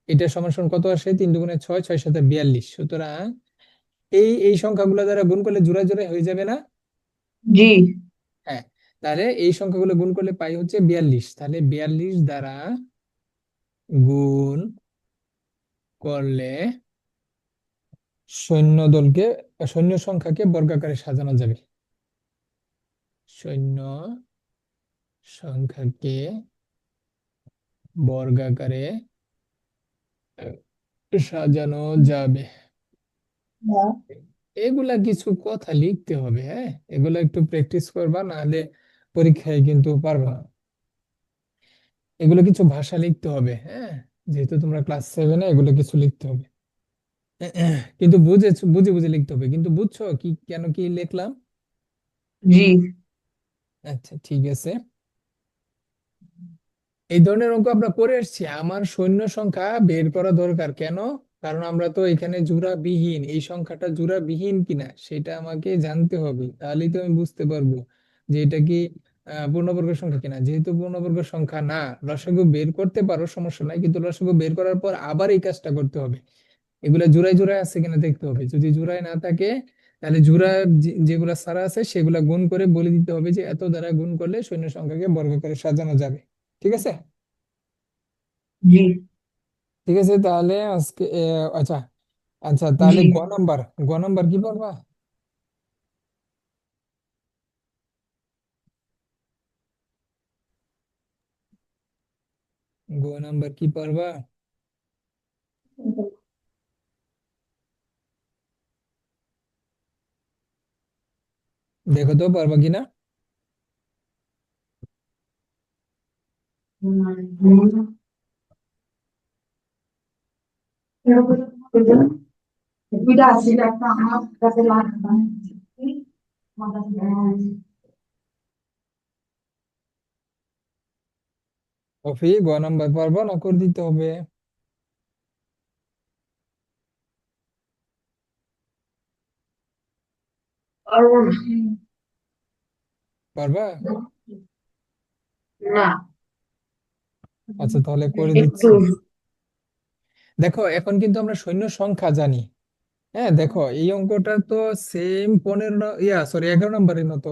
এটা সমান সমান কত আসে? 3 দুগুণে 6, 6 7 42। সুতরাং এই সংখ্যাগুলো দ্বারা গুণ করলে জোড়া জোড়া হয়ে যাবে না? জি। হ্যাঁ, তাহলে এই সংখ্যাগুলো গুণ করলে পাই হচ্ছে 42। তাহলে 42 দ্বারা গুণ করলে সৈন্যদলকে সৈন্য সংখ্যাকে বর্গাকারে সাজানো যাবে। সৈন্য সংখ্যাকে বর্গাকারে সাজানো যাবে। হ্যাঁ। এগুলা কিছু কথা লিখতে হবে, হ্যাঁ, এগুলা একটু প্র্যাকটিস করবা, নাহলে পরীক্ষায় কিন্তু পারবা না। এগুলো কিছু ভাষা লিখতে হবে, হ্যাঁ, যেহেতু তোমরা ক্লাস 7-এ, এগুলো কিছু লিখতে হবে। কিন্তু বুঝে বুঝে লিখতে হবে। কিন্তু বুঝছো কি কেন কি লিখলাম? জি। আচ্ছা, ঠিক আছে। এই ধরনের অঙ্ক আমরা করে এসেছি। আমার সৈন্য সংখ্যা বের করা দরকার কেন? কারণ আমরা তো এখানে জোড়া বিহীন, এই সংখ্যাটা জোড়া বিহীন কিনা সেটা আমাকে জানতে হবে, তাহলেই তো আমি বুঝতে পারবো যে এটা কি পূর্ণবর্গ সংখ্যা কিনা। যেহেতু পূর্ণবর্গ সংখ্যা না, লসাগু বের করতে পারো, সমস্যা নাই, কিন্তু লসাগু বের করার পর আবার এই কাজটা করতে হবে। এগুলা জোড়ায় জোড়ায় আছে কিনা দেখতে হবে। যদি জোড়ায় না থাকে, তাহলে জোড়া যেগুলা ছাড়া আছে সেগুলা গুণ করে বলে দিতে হবে যে এত দ্বারা গুণ করলে সৈন্য সংখ্যাকে বর্গ করে সাজানো যাবে। ঠিক আছে, জি। ঠিক আছে, তাহলে আজকে আচ্ছা, আচ্ছা, তাহলে জি। গ নাম্বার কি পারবা? নাম্বার কি পারবা? দেখো তো পারবা কিনা। কফি, গ নাম্বার পারবা না করে দিতে হবে? আর পারবা? না, আচ্ছা তাহলে করে একটু। দিচ্ছি। দেখো এখন কিন্তু আমরা সৈন্য সংখ্যা জানি। হ্যাঁ দেখো এই অঙ্কটা তো সেম 11 নম্বরের মতো।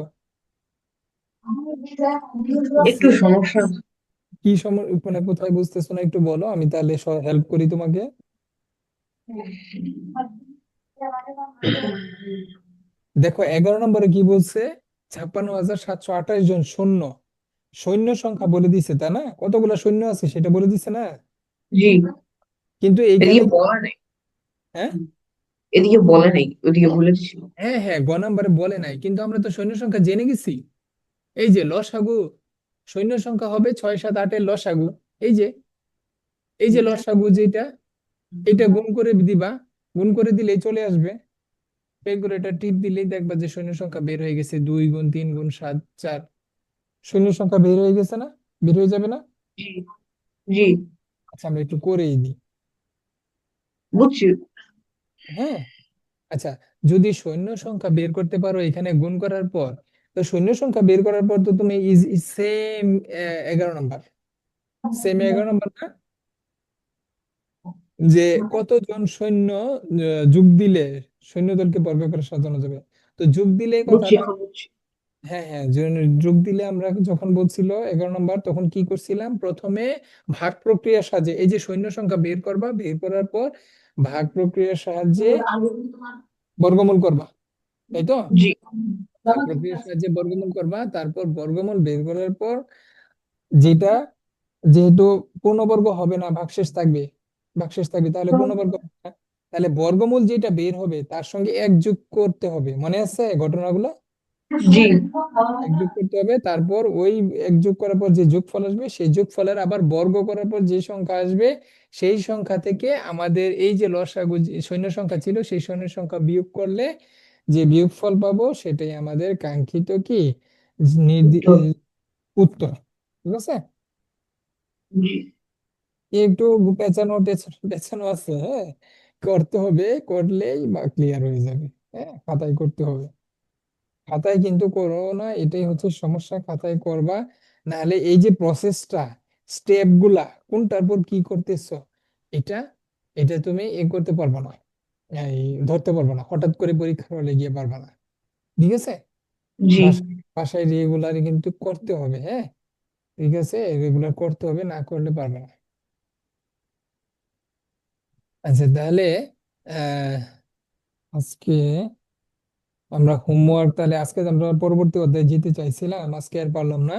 একটু সমস্যা। কি মানে কোথায় বুঝতেছো না একটু বলো, আমি তাহলে হেল্প করি তোমাকে। দেখো 11 নম্বরে কি বলছে, 56,728 জন সৈন্য, সৈন্য সংখ্যা বলে দিছে তাই না, কতগুলা সৈন্য আছে সেটা বলে দিছে না। জি, কিন্তু এইখানে এদিকে বলে নাই। হ্যাঁ এদিকে বলে নাই, ওদিকে বলে দিছিল। হ্যাঁ হ্যাঁ, গ নাম্বারে বলে নাই, কিন্তু আমরা তো সৈন্য সংখ্যা জেনে গেছি। এই যে লসাগু, সৈন্য সংখ্যা হবে 6 7 8 এর লসাগু। এই যে এই যে লসাগু যেটা, এটা গুণ করে দিবা, গুণ করে দিলেই চলে আসবে। ক্যালকুলেটর টিপ দিলেই দেখবা যে সৈন্য সংখ্যা বের হয়ে গেছে, 2 গুণ 3 গুণ 7 4। সৈন্য সংখ্যা বের হয়ে গেছে না, বের হয়ে যাবে না। জি, জি, আচ্ছা আমরা একটু করেই দিই। বুঝছি। হ্যাঁ আচ্ছা, যদি সৈন্য সংখ্যা বের করতে পারো এখানে গুণ করার পর, তো সৈন্য সংখ্যা বের করার পর তো তুমি সেম 11 নম্বর, সেম 11 নম্বর না, যে কতজন সৈন্য যোগ দিলে সৈন্যদলকে বর্গাকারে সাজানো যাবে। তো যোগ দিলে বুঝছি, কথাটা, এখন বুঝছি। হ্যাঁ হ্যাঁ, যোগ দিলে আমরা যখন বলছিল 11 নম্বর তখন কি করছিলাম, প্রথমে ভাগ প্রক্রিয়ার সাহায্যে এই যে সৈন্য সংখ্যা বের করবা, বের করার পর ভাগ প্রক্রিয়ার সাহায্যে বর্গমূল করবা, তাই তো। জি, ভাগ প্রক্রিয়ার সাহায্যে বর্গমূল করবা, তারপর বর্গমূল বের করার পর যেটা, যেহেতু পূর্ণবর্গ হবে না, ভাগশেষ থাকবে, ভাগশেষ থাকবে তাহলে পূর্ণবর্গ হবে না। তাহলে বর্গমূল যেটা বের হবে তার সঙ্গে এক যোগ করতে হবে, মনে আছে ঘটনাগুলো। জি, এক যোগ করতে হবে, তারপর ওই এক যোগ করার পর যে যোগফল আসবে সেই যোগফলের আবার বর্গ করার পর যে সংখ্যা আসবে সেই সংখ্যা থেকে আমাদের এই যে লসাগু সৈন্য সংখ্যা ছিল সেই সৈন্য সংখ্যা বিয়োগ করলে যে বিয়োগফল পাবো সেটাই আমাদের কাঙ্ক্ষিত কি উত্তর। উত্তর। ঠিক আছে, জি, একটু পেঁচানো পেঁচানো আছে, হ্যাঁ করতে হবে, করলেই বা ক্লিয়ার হয়ে যাবে। হ্যাঁ খাতায় করতে হবে, খাতায় কিন্তু করো না, এটাই হচ্ছে সমস্যা, খাতায় করবা, নাহলে এই যে প্রসেসটা, স্টেপ গুলা কোনটার পর কি করতেছো, এটা এটা তুমি করতে পারবে না, এই ধরতে পারবে না, হঠাৎ করে পরীক্ষার হলে গিয়ে পারবে না। ঠিক আছে, জি, বাসায় রেগুলার কিন্তু করতে হবে, হ্যাঁ ঠিক আছে, রেগুলার করতে হবে, না করলে পারবে না। আচ্ছা তাহলে আহ আজকে আমরা হোমওয়ার্ক, তাহলে আজকে আমরা পরবর্তী অধ্যায়ে যেতে চাইছিলাম, আজকে আর পারলাম না,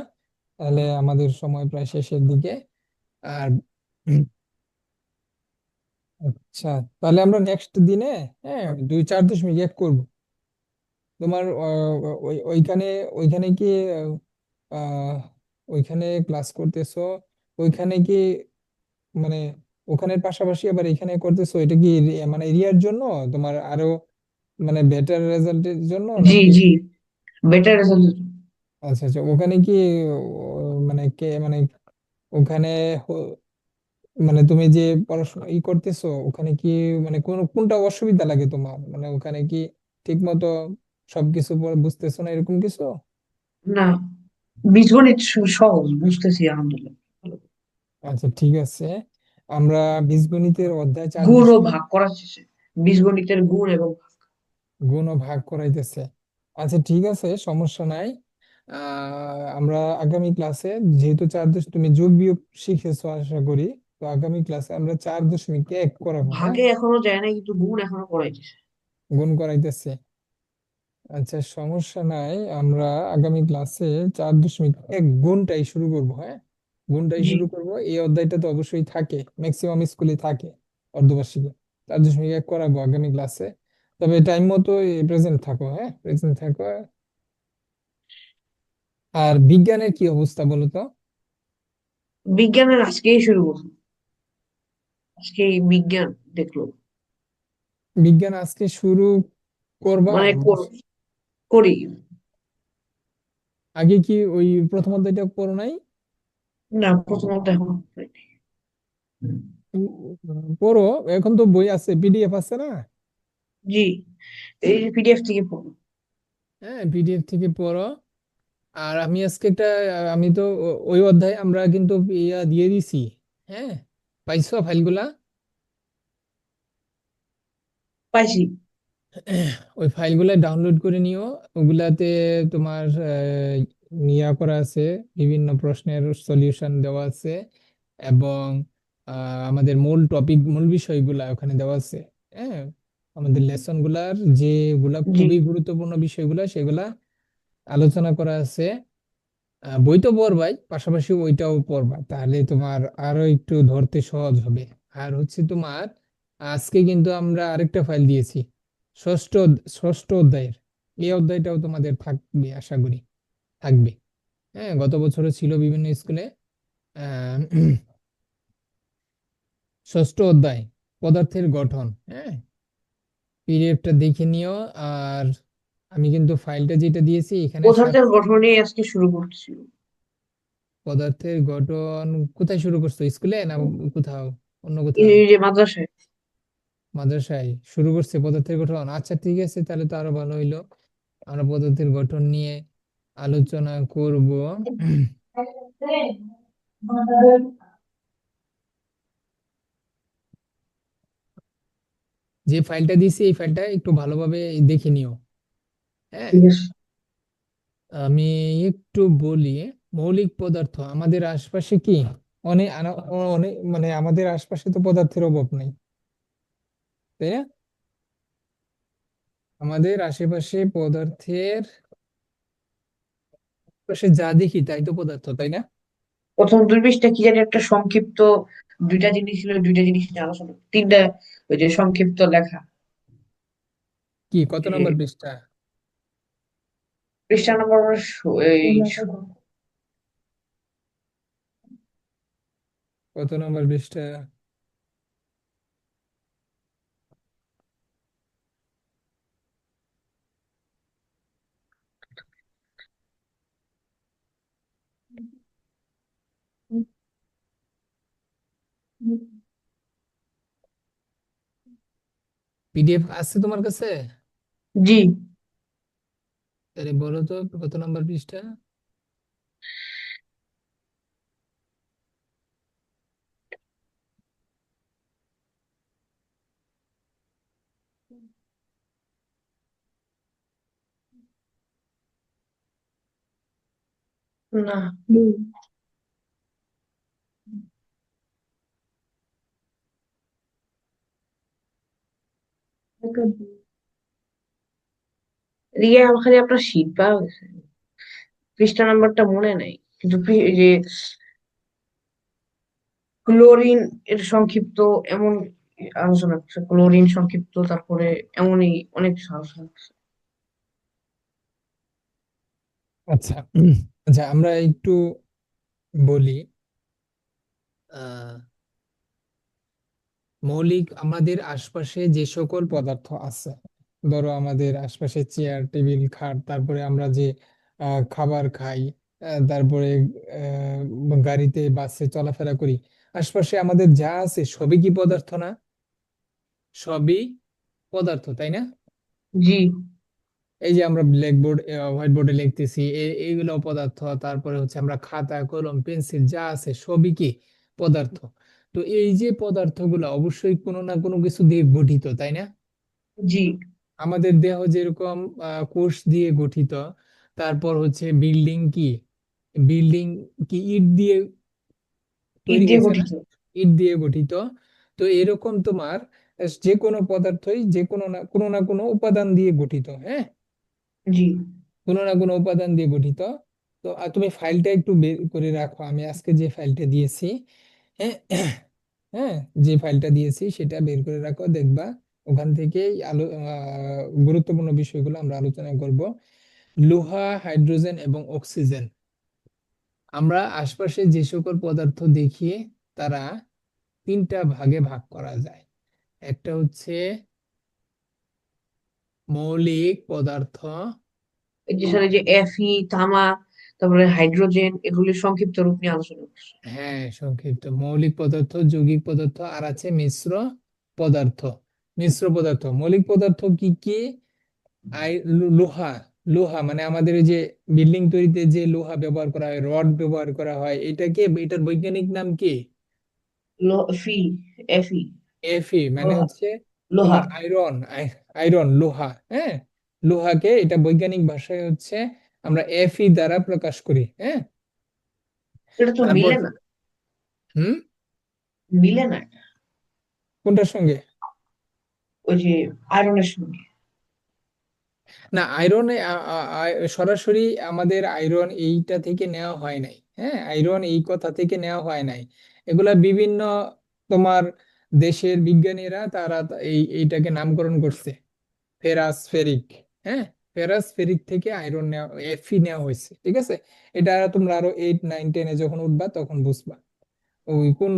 তাহলে আমাদের সময় প্রায় শেষের দিকে। আর আচ্ছা, তাহলে আমরা নেক্সট দিনে, হ্যাঁ 2 4.1 করব। তোমার ওইখানে, ওইখানে কি আহ ওইখানে ক্লাস করতেছো, ওইখানে কি মানে ওখানের পাশাপাশি আবার এখানে করতেছো, এটা কি মানে এরিয়ার জন্য তোমার আরো মানে বেটার রেজাল্টের জন্য জি, নাকি। জি, বেটার রেজাল্ট। আচ্ছা আচ্ছা, ওখানে কি মানে কে মানে ওখানে মানে তুমি যে পড়াশোনা করতেছো ওখানে কি মানে কোনটা অসুবিধা লাগে তোমার, মানে ওখানে কি ঠিক মতো সবকিছু বুঝতেছো না এরকম কিছু। না, বীজগণিত সহজ, বুঝতেছি আলহামদুলিল্লাহ। আচ্ছা ঠিক আছে, আমরা বীজগণিতের অধ্যায় চার গুণ ও দশমিক ভাগ করা শেষে বীজগণিতের গুণ এবং গুণ ও ভাগ করাইতেছে। আচ্ছা ঠিক আছে, সমস্যা নাই। আমরা আগামী ক্লাসে, যেহেতু তুমি যোগ বিয়োগ শিখেছো আশা করি, তো আগামী ক্লাসে আমরা 4.1 করাবো, হ্যাঁ ভাগে এখনো যায় না, কিন্তু গুণ এখনো করাইতেছে। গুণ করাইতেছে। আচ্ছা সমস্যা নাই, আমরা আগামী ক্লাসে 4.1 গুণটাই শুরু করব, হ্যাঁ গুণটাই জি, শুরু করব, এই অধ্যায়টা তো অবশ্যই থাকে, ম্যাক্সিমাম স্কুলে থাকে অর্ধবার্ষিকে। 4.1 করাবো আগামী ক্লাসে, তবে টাইম মতো প্রেজেন্ট থাকো, হ্যাঁ প্রেজেন্ট থাকো। আর বিজ্ঞানের কি অবস্থা বলো তো। বিজ্ঞানের আজকেই শুরু করলাম। আজকেই বিজ্ঞান দেখলো। বিজ্ঞান আজকে শুরু করবা, মানে করি। আগে কি ওই প্রথম অধ্যায়টা পড়ো নাই। না, প্রথমত এখনো করিনি। পড়ো, এখন তো বই আছে, পিডিএফ আছে না। জি, এই পিডিএফ থেকে পড়বো। হ্যাঁ পিডিএফ থেকে পড়ো। আর আমি আজকে একটা আমি তো ওই অধ্যায়ে আমরা কিন্তু ইয়া দিয়ে দিছি। হ্যাঁ, পাইছো ফাইলগুলা? পাইছি। ওই ফাইলগুলো ডাউনলোড করে নিও। ওগুলাতে তোমার নিয়া করা আছে, বিভিন্ন প্রশ্নের সলিউশন দেওয়া আছে, এবং আমাদের মূল টপিক, মূল বিষয়গুলা ওখানে দেওয়া আছে। হ্যাঁ, আমাদের লেসন গুলার যেগুলা জি। খুবই গুরুত্বপূর্ণ বিষয়গুলা সেগুলা আলোচনা করা আছে। বই তো পড়বাই, পাশাপাশি ওইটাও পড়বা, তাহলে তোমার আরো একটু ধরতে সহজ হবে। আর হচ্ছে তোমার আজকে কিন্তু আমরা আরেকটা ফাইল দিয়েছি, ষষ্ঠ ষষ্ঠ অধ্যায়ের। এই অধ্যায়টাও তোমাদের থাকবে আশা করি, থাকবে। হ্যাঁ, গত বছরও ছিল বিভিন্ন স্কুলে। আহ ষষ্ঠ অধ্যায়, পদার্থের গঠন। হ্যাঁ, পিডিএফটা দেখে নিও। আর আমি কিন্তু ফাইলটা যেটা দিয়েছি এখানে পদার্থের গঠনই আজকে শুরু করছি। পদার্থের গঠন কোথায় শুরু করছো, স্কুলে না কোথাও অন্য কোথাও? এই যে মাদ্রাসায়। মাদ্রাসায় শুরু করছে পদার্থের গঠন? আচ্ছা, ঠিক আছে, তাহলে তো আরো ভালো হইলো। আমরা পদার্থের গঠন নিয়ে আলোচনা করব। যে ফাইলটা দিছি এই ফাইলটা একটু ভালোভাবে দেখে নিও। হ্যাঁ, ঠিক আছে। আমি একটু বলি। মৌলিক পদার্থ আমাদের আশপাশে কি অনেক অনেক, মানে আমাদের আশপাশে তো পদার্থের অভাব নাই, তাই না? আমাদের আশেপাশে পদার্থের পাশে যা দেখি তাই তো পদার্থ, তাই না? প্রথম দুই পৃষ্ঠা কি জানি একটা সংক্ষিপ্ত, দুইটা জিনিস ছিল, দুইটা জিনিস নিয়ে আলোচনা, তিনটা, ওই যে সংক্ষিপ্ত লেখা। কি কত এই যে নম্বর পৃষ্ঠা? পৃষ্ঠা নম্বর এই কত নম্বর পৃষ্ঠা? পিডিএফ আছে তোমার কাছে? জি। তাহলে বলো তো কত নম্বর পৃষ্ঠা? না, রিয়া খালি আপনার শীত পাওয়া গেছে, পৃষ্ঠা নাম্বারটা মনে নাই, কিন্তু এই যে ক্লোরিন এর সংক্ষিপ্ত এমন আলোচনা করছে, ক্লোরিন সংক্ষিপ্ত, তারপরে এমনই অনেক কিছু আলোচনা করছে। আচ্ছা, আচ্ছা, আমরা একটু বলি। আহ মৌলিক আমাদের আশপাশে যে সকল পদার্থ আছে, ধরো আমাদের আশপাশে চেয়ার, টেবিল, খাট, তারপরে আমরা যে খাবার খাই, তারপরে গাড়িতে, বাসে চলাফেরা করি, আশপাশে আমাদের যা আছে সবই কি পদার্থ না? সবই পদার্থ, তাই না? জি। এই যে আমরা ব্ল্যাকবোর্ড, হোয়াইট বোর্ডে লিখতেছি, এইগুলো পদার্থ। তারপরে হচ্ছে আমরা খাতা, কলম, পেন্সিল যা আছে সবই কি পদার্থ। তো এই যে পদার্থগুলো অবশ্যই কোনো না কোনো কিছু দিয়ে গঠিত, তাই না? জি। আমাদের দেহ যেরকম কোষ দিয়ে গঠিত, তারপর হচ্ছে বিল্ডিং কি, বিল্ডিং কি ইট দিয়ে ইট তৈরি দিয়ে হয়েছে না? গঠিত। ইট দিয়ে গঠিত। তো এরকম তোমার যে কোনো পদার্থই যে কোনো না কোনো উপাদান দিয়ে গঠিত। হ্যাঁ, জি। কোনো না কোনো উপাদান দিয়ে গঠিত। তো তুমি ফাইলটা একটু বের করে রাখো, আমি আজকে যে ফাইলটা দিয়েছি। হ্যাঁ, হ্যাঁ, যে ফাইলটা দিয়েছি সেটা বের করে রাখো, দেখবা ওখান থেকেই গুরুত্বপূর্ণ বিষয়গুলো আমরা আলোচনা করব। লোহা, হাইড্রোজেন এবং অক্সিজেন, আমরা আশপাশে যে সকল পদার্থ দেখি তারা তিনটা ভাগে ভাগ করা যায়। একটা হচ্ছে মৌলিক পদার্থ। এই যে স্যার, এই যে এফি, তামা, তারপরে হাইড্রোজেন, এগুলির সংক্ষিপ্ত রূপ নিয়ে আলোচনা করছে। হ্যাঁ, সংক্ষিপ্ত মৌলিক পদার্থ, যৌগিক পদার্থ, আর আছে মিশ্র পদার্থ। মিশ্র পদার্থ, মৌলিক পদার্থ কি কি? লোহা, লোহা মানে আমাদের এই যে বিল্ডিং তৈরিতে যে লোহা ব্যবহার করা হয়, রড ব্যবহার করা হয়, এটার বৈজ্ঞানিক নাম কি? ফি, এফি। এফি মানে লোহা। হচ্ছে লোহা। তোমার আয়রন। আয়রন লোহা, হ্যাঁ। লোহাকে এটা বৈজ্ঞানিক ভাষায় হচ্ছে আমরা এফি দ্বারা প্রকাশ করি, হ্যাঁ। এটা তো তারপর মিলে না। হুম, মিলে না। কোনটার সঙ্গে? ওই যে আয়রনের সঙ্গে। না, আয়রন সরাসরি আমাদের আয়রন এইটা থেকে নেওয়া হয় নাই, হ্যাঁ। আয়রন এই কথা থেকে নেওয়া হয় নাই। এগুলা বিভিন্ন তোমার দেশের বিজ্ঞানীরা তারা এইটাকে নামকরণ করছে ফেরাস ফেরিক, হ্যাঁ। ফেরাস ফেরিক থেকে আয়রন নেওয়া, এফি নেওয়া হয়েছে, ঠিক আছে। এটা তোমরা আরো 8, 9, 10-এ যখন উঠবা তখন বুঝবা ওই কোন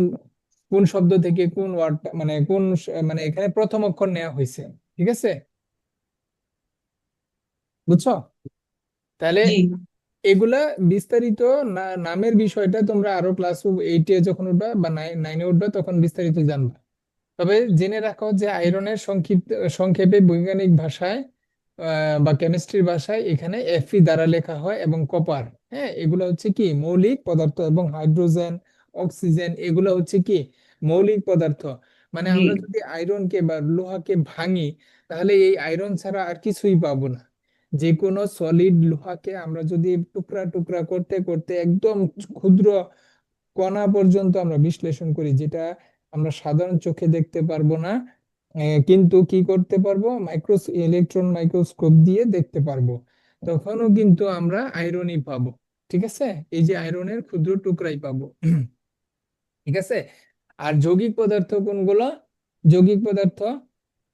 কোন শব্দ থেকে কোন ওয়ার্ড, মানে কোন মানে এখানে প্রথম অক্ষর নেওয়া হয়েছে, ঠিক আছে, বুঝছো? তাহলে জি। এগুলা বিস্তারিত নামের বিষয়টা তোমরা আরো ক্লাস 8-এ যখন উঠবা বা 9-এ উঠবা তখন বিস্তারিত জানবা। তবে জেনে রাখো যে আয়রনের সংক্ষেপে বৈজ্ঞানিক ভাষায় বা কেমিস্ট্রির ভাষায় এখানে এফই দ্বারা লেখা হয়, এবং কপার, হ্যাঁ, এগুলো হচ্ছে কি মৌলিক পদার্থ, এবং হাইড্রোজেন, অক্সিজেন এগুলো হচ্ছে কি মৌলিক পদার্থ। মানে জি। আমরা যদি আয়রনকে বা লোহাকে ভাঙি, তাহলে এই আয়রন ছাড়া আর কিছুই পাবো না। যে কোনো সলিড লোহাকে আমরা যদি টুকরা টুকরা করতে করতে একদম ক্ষুদ্র কণা পর্যন্ত আমরা বিশ্লেষণ করি, যেটা আমরা সাধারণ চোখে দেখতে পারবো না, কিন্তু কি করতে পারবো, ইলেকট্রন মাইক্রোস্কোপ দিয়ে দেখতে পারবো, তখনও কিন্তু আমরা আয়রনই পাবো, ঠিক আছে। এই যে আয়রনের ক্ষুদ্র টুকরাই পাবো, ঠিক আছে। আর যৌগিক পদার্থ কোনগুলো? যৌগিক পদার্থ